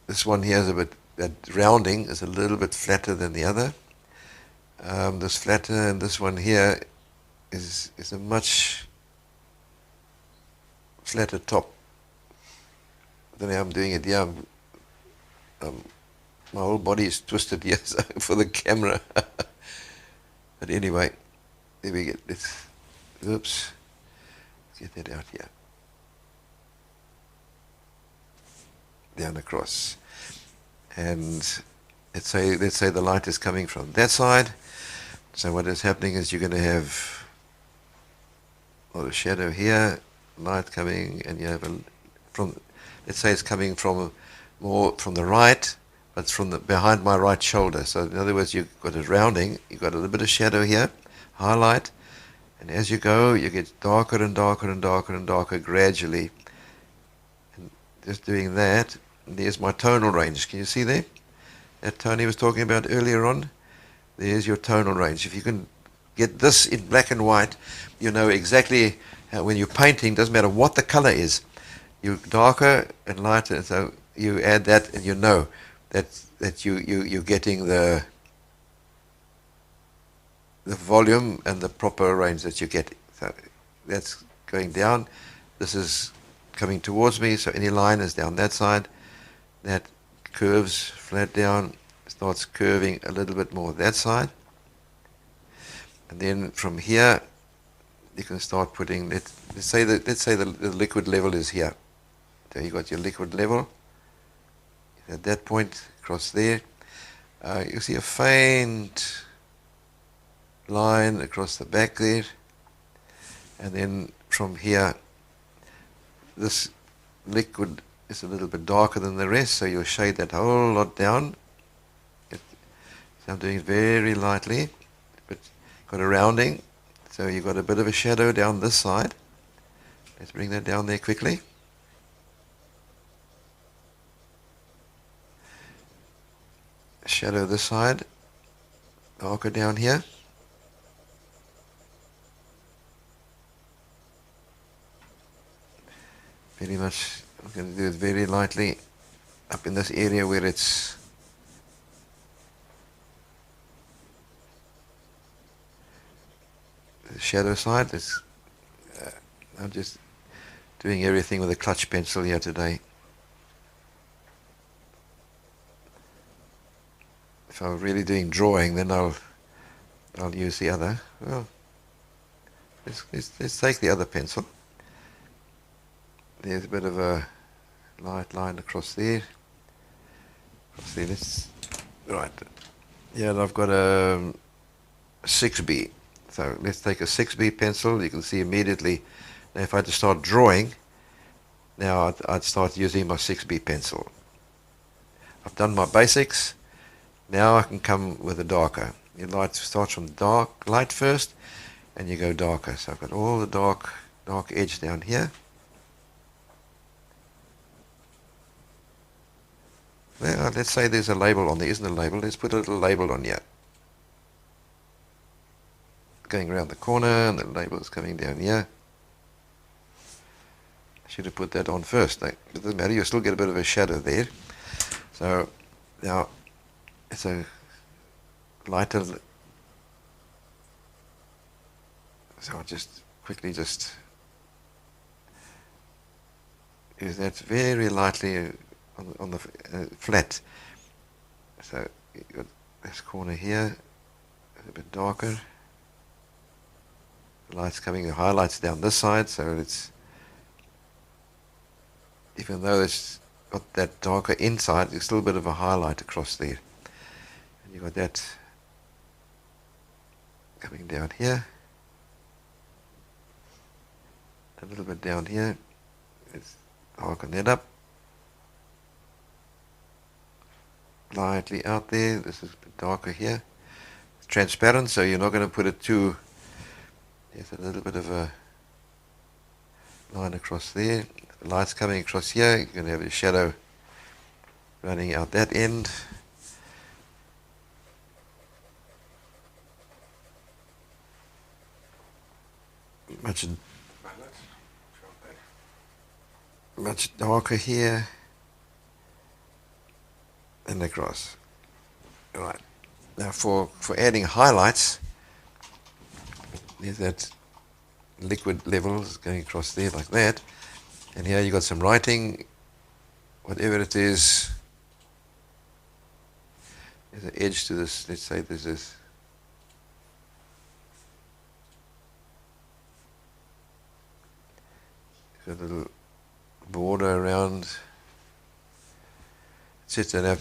This one here is a bit. That rounding is a little bit flatter than the other. This flatter, and this one here is a much flatter top. I don't know how I'm doing it. Yeah, my whole body is twisted here for the camera. But anyway, there we get this. Oops, let's get that out here. Down across, and let's say the light is coming from that side. So what is happening is you're going to have a lot of shadow here, light coming, and you have let's say it's coming from more from the right, but it's from behind my right shoulder. So in other words, you've got a rounding, you've got a little bit of shadow here, highlight, and as you go, you get darker and darker and darker and darker gradually. And just doing that, and there's my tonal range. Can you see there? That Tony was talking about earlier on. There's your tonal range. If you can get this in black and white, you know exactly how, when you're painting, doesn't matter what the color is, you darker and lighter, and so you add that, and you know that you're getting the volume and the proper range that you're getting. So that's going down. This is coming towards me, so any line is down that side. That curves flat down, starts curving a little bit more that side. And then from here, you can start putting, let's say the liquid level is here. So you got your liquid level. At that point, across there, you see a faint line across the back there. And then from here, this liquid is a little bit darker than the rest, so you'll shade that whole lot down. So I'm doing it very lightly, but got a rounding, so you've got a bit of a shadow down this side. Let's bring that down there quickly. Shadow this side, darker down here. Very much, I'm going to do it very lightly up in this area where it's the shadow side. I'm just doing everything with a clutch pencil here today. If I'm really doing drawing, then I'll use the other. Well, let's take the other pencil. There's a bit of a light line across there. Right. Yeah, and I've got a 6B. So let's take a 6B pencil. You can see immediately. Now if I had to start drawing, now I'd start using my 6B pencil. I've done my basics. Now I can come with a darker. You light starts from light first, and you go darker. So I've got all the dark edge down here. Well, let's say there's a label on there. Isn't a label? Let's put a little label on here. Going around the corner, and the label is coming down here. should have put that on first. Like, it doesn't matter, you still get a bit of a shadow there. So now it's a lighter. So I'll just quickly just use that very lightly on the flat. So you've got this corner here, a bit darker. The light's coming, the highlights down this side, so it's, even though it's got that darker inside, there's still a bit of a highlight across there. And you've got that coming down here. A little bit down here. Let's darken that up. Lightly out there. This is a bit darker here. It's transparent, so you're not going to put it too. There's a little bit of a line across there. The light's coming across here. You're going to have a shadow running out that end. Much darker here and across. Alright. Now for adding highlights, there's that liquid levels going across there like that. And here you got some writing, whatever it is. There's an edge to this. Let's say there's this. Got a little border around. That's it. And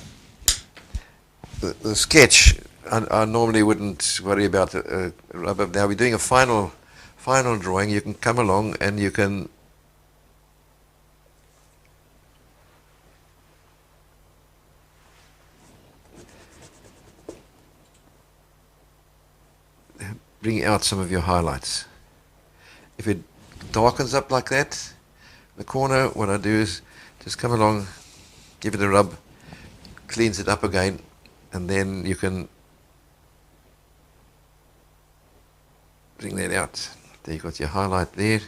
the sketch, I normally wouldn't worry about rubber. Now we're doing a final drawing. You can come along and you can bring out some of your highlights. If it darkens up like that, the corner, what I do is just come along, give it a rub, cleans it up again, and then you can bring that out. There you've got your highlight there.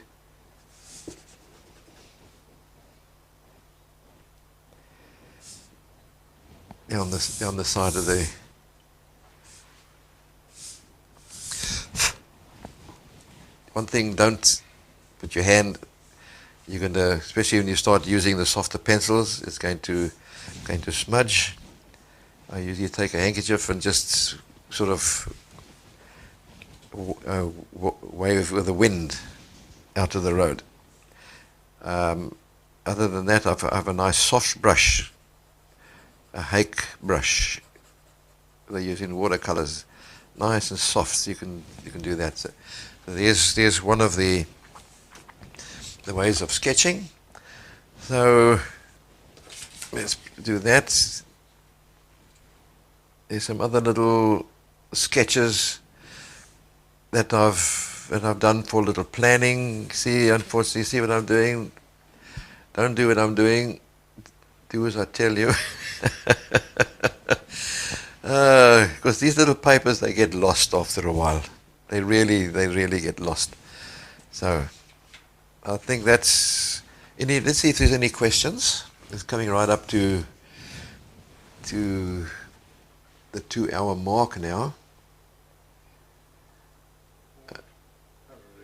Down the side of the one thing, don't put your hand, you're going to, especially when you start using the softer pencils, it's going to smudge. I usually take a handkerchief and just sort of wave with the wind out of the road. Other than that, I have a nice soft brush, a hake brush. They use in watercolors, nice and soft. So you can do that. So there's one of the ways of sketching. So let's do that. There's some other little sketches that I've done for little planning. See, unfortunately, see what I'm doing. Don't do what I'm doing. Do as I tell you. Because these little papers, they get lost after a while. They really get lost. So I think that's let's see if there's any questions. It's coming right up to the 2-hour mark now.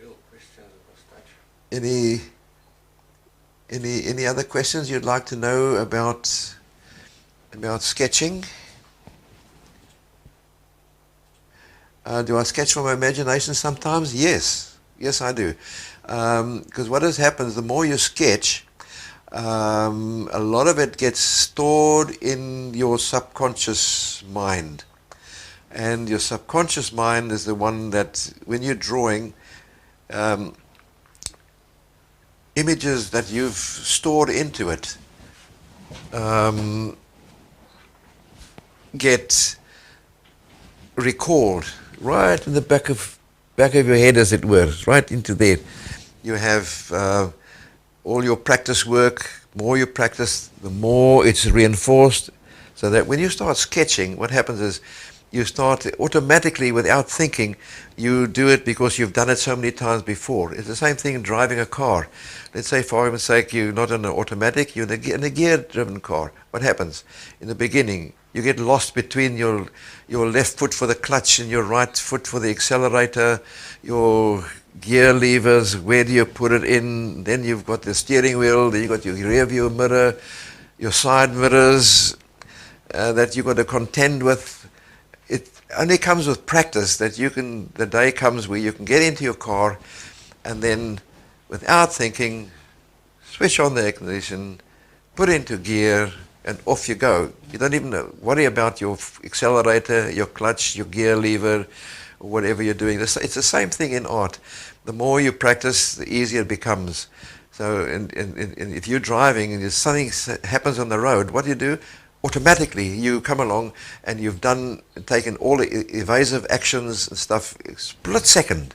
Real questions at this stage. Any other questions you'd like to know about sketching? Do I sketch from my imagination sometimes? Yes, I do. Because what has happened is the more you sketch, a lot of it gets stored in your subconscious mind. And your subconscious mind is the one that, when you're drawing, images that you've stored into it get recalled right in the back of your head, as it were, right into there. You have all your practice work. More you practice, the more it's reinforced, so that when you start sketching, what happens is You start automatically without thinking. You do it because you've done it so many times before. It's the same thing in driving a car. Let's say, for argument's sake, you're not in an automatic, you're in a gear-driven car. What happens? In the beginning, you get lost between your left foot for the clutch and your right foot for the accelerator, your gear levers, where do you put it in? Then you've got the steering wheel, then you've got your rear view mirror, your side mirrors that you've got to contend with. It only comes with practice that the day comes where you can get into your car and then, without thinking, switch on the ignition, put into gear, and off you go. You don't even worry about your accelerator, your clutch, your gear lever, or whatever you're doing. It's the same thing in art. The more you practice, the easier it becomes. So if you're driving and something happens on the road, what do? Automatically you come along and you've taken all the evasive actions and stuff, split second.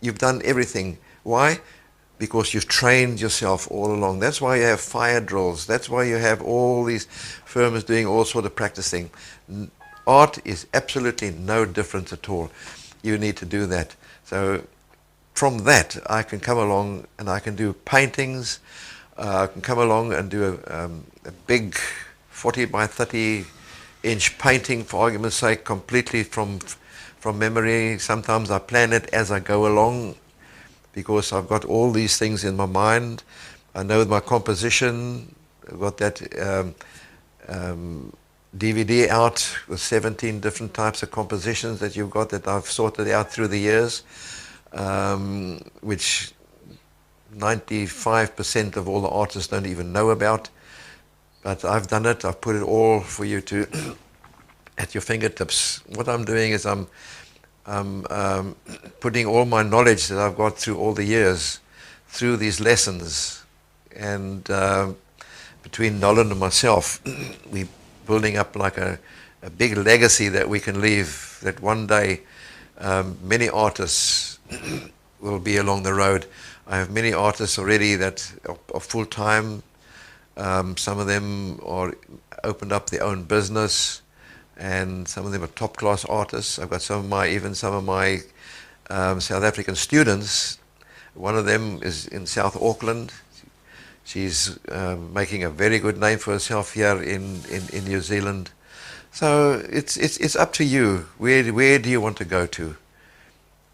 You've done everything. Why? Because you've trained yourself all along. That's why you have fire drills. That's why you have all these firms doing all sort of practicing. Art is absolutely no different at all. You need to do that. So from that, I can come along and I can do paintings. I can come along and do a big 40 by 30 inch painting, for argument's sake, completely from memory. Sometimes I plan it as I go along because I've got all these things in my mind. I know my composition. I've got that DVD out with 17 different types of compositions that you've got that I've sorted out through the years, which 95% of all the artists don't even know about. But I've done it. I've put it all for you to at your fingertips. What I'm doing is I'm putting all my knowledge that I've got through all the years through these lessons, and between Nolan and myself, we're building up like a big legacy that we can leave. That one day, many artists will be along the road. I have many artists already that are full time. Some of them are opened up their own business, and some of them are top-class artists. I've got some of my South African students. One of them is in South Auckland. She's making a very good name for herself here in New Zealand. So it's up to you. Where do you want to go to?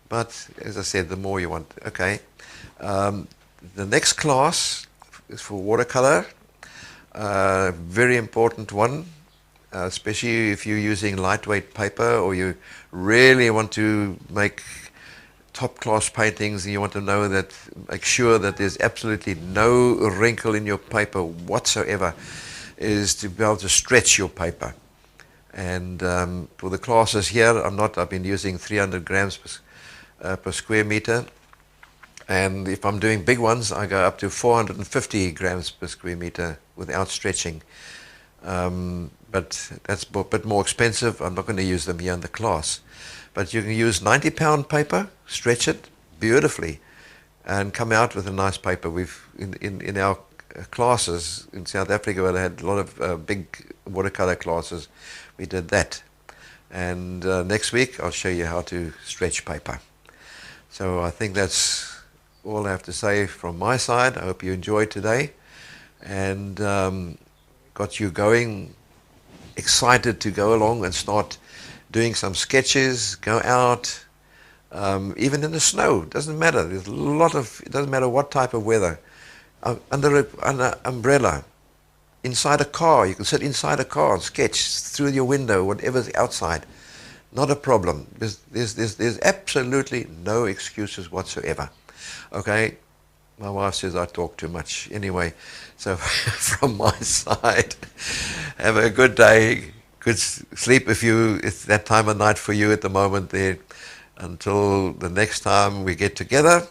But as I said, the more you want. Okay. The next class is for watercolor. Very important one, especially if you're using lightweight paper or you really want to make top-class paintings and you want to make sure that there's absolutely no wrinkle in your paper whatsoever, is to be able to stretch your paper. And for the classes here, I've been using 300 grams per square meter. And if I'm doing big ones, I go up to 450 grams per square meter without stretching. But that's a bit more expensive. I'm not going to use them here in the class. But you can use 90-pound paper, stretch it beautifully, and come out with a nice paper. In our classes in South Africa, where they had a lot of big watercolor classes, we did that. And next week, I'll show you how to stretch paper. So I think that's all I have to say from my side. I hope you enjoyed today and got you going, excited to go along and start doing some sketches, go out, even in the snow. It doesn't matter. There's it doesn't matter what type of weather. Under an umbrella, inside a car, you can sit inside a car and sketch through your window, whatever's outside. Not a problem. There's absolutely no excuses whatsoever. Okay, my wife says I talk too much. Anyway, so from my side, have a good day, good sleep if it's that time of night for you at the moment there. Until the next time we get together,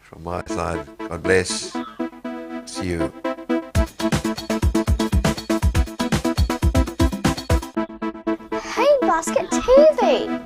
from my side, God bless. See you. Hey, Basket TV!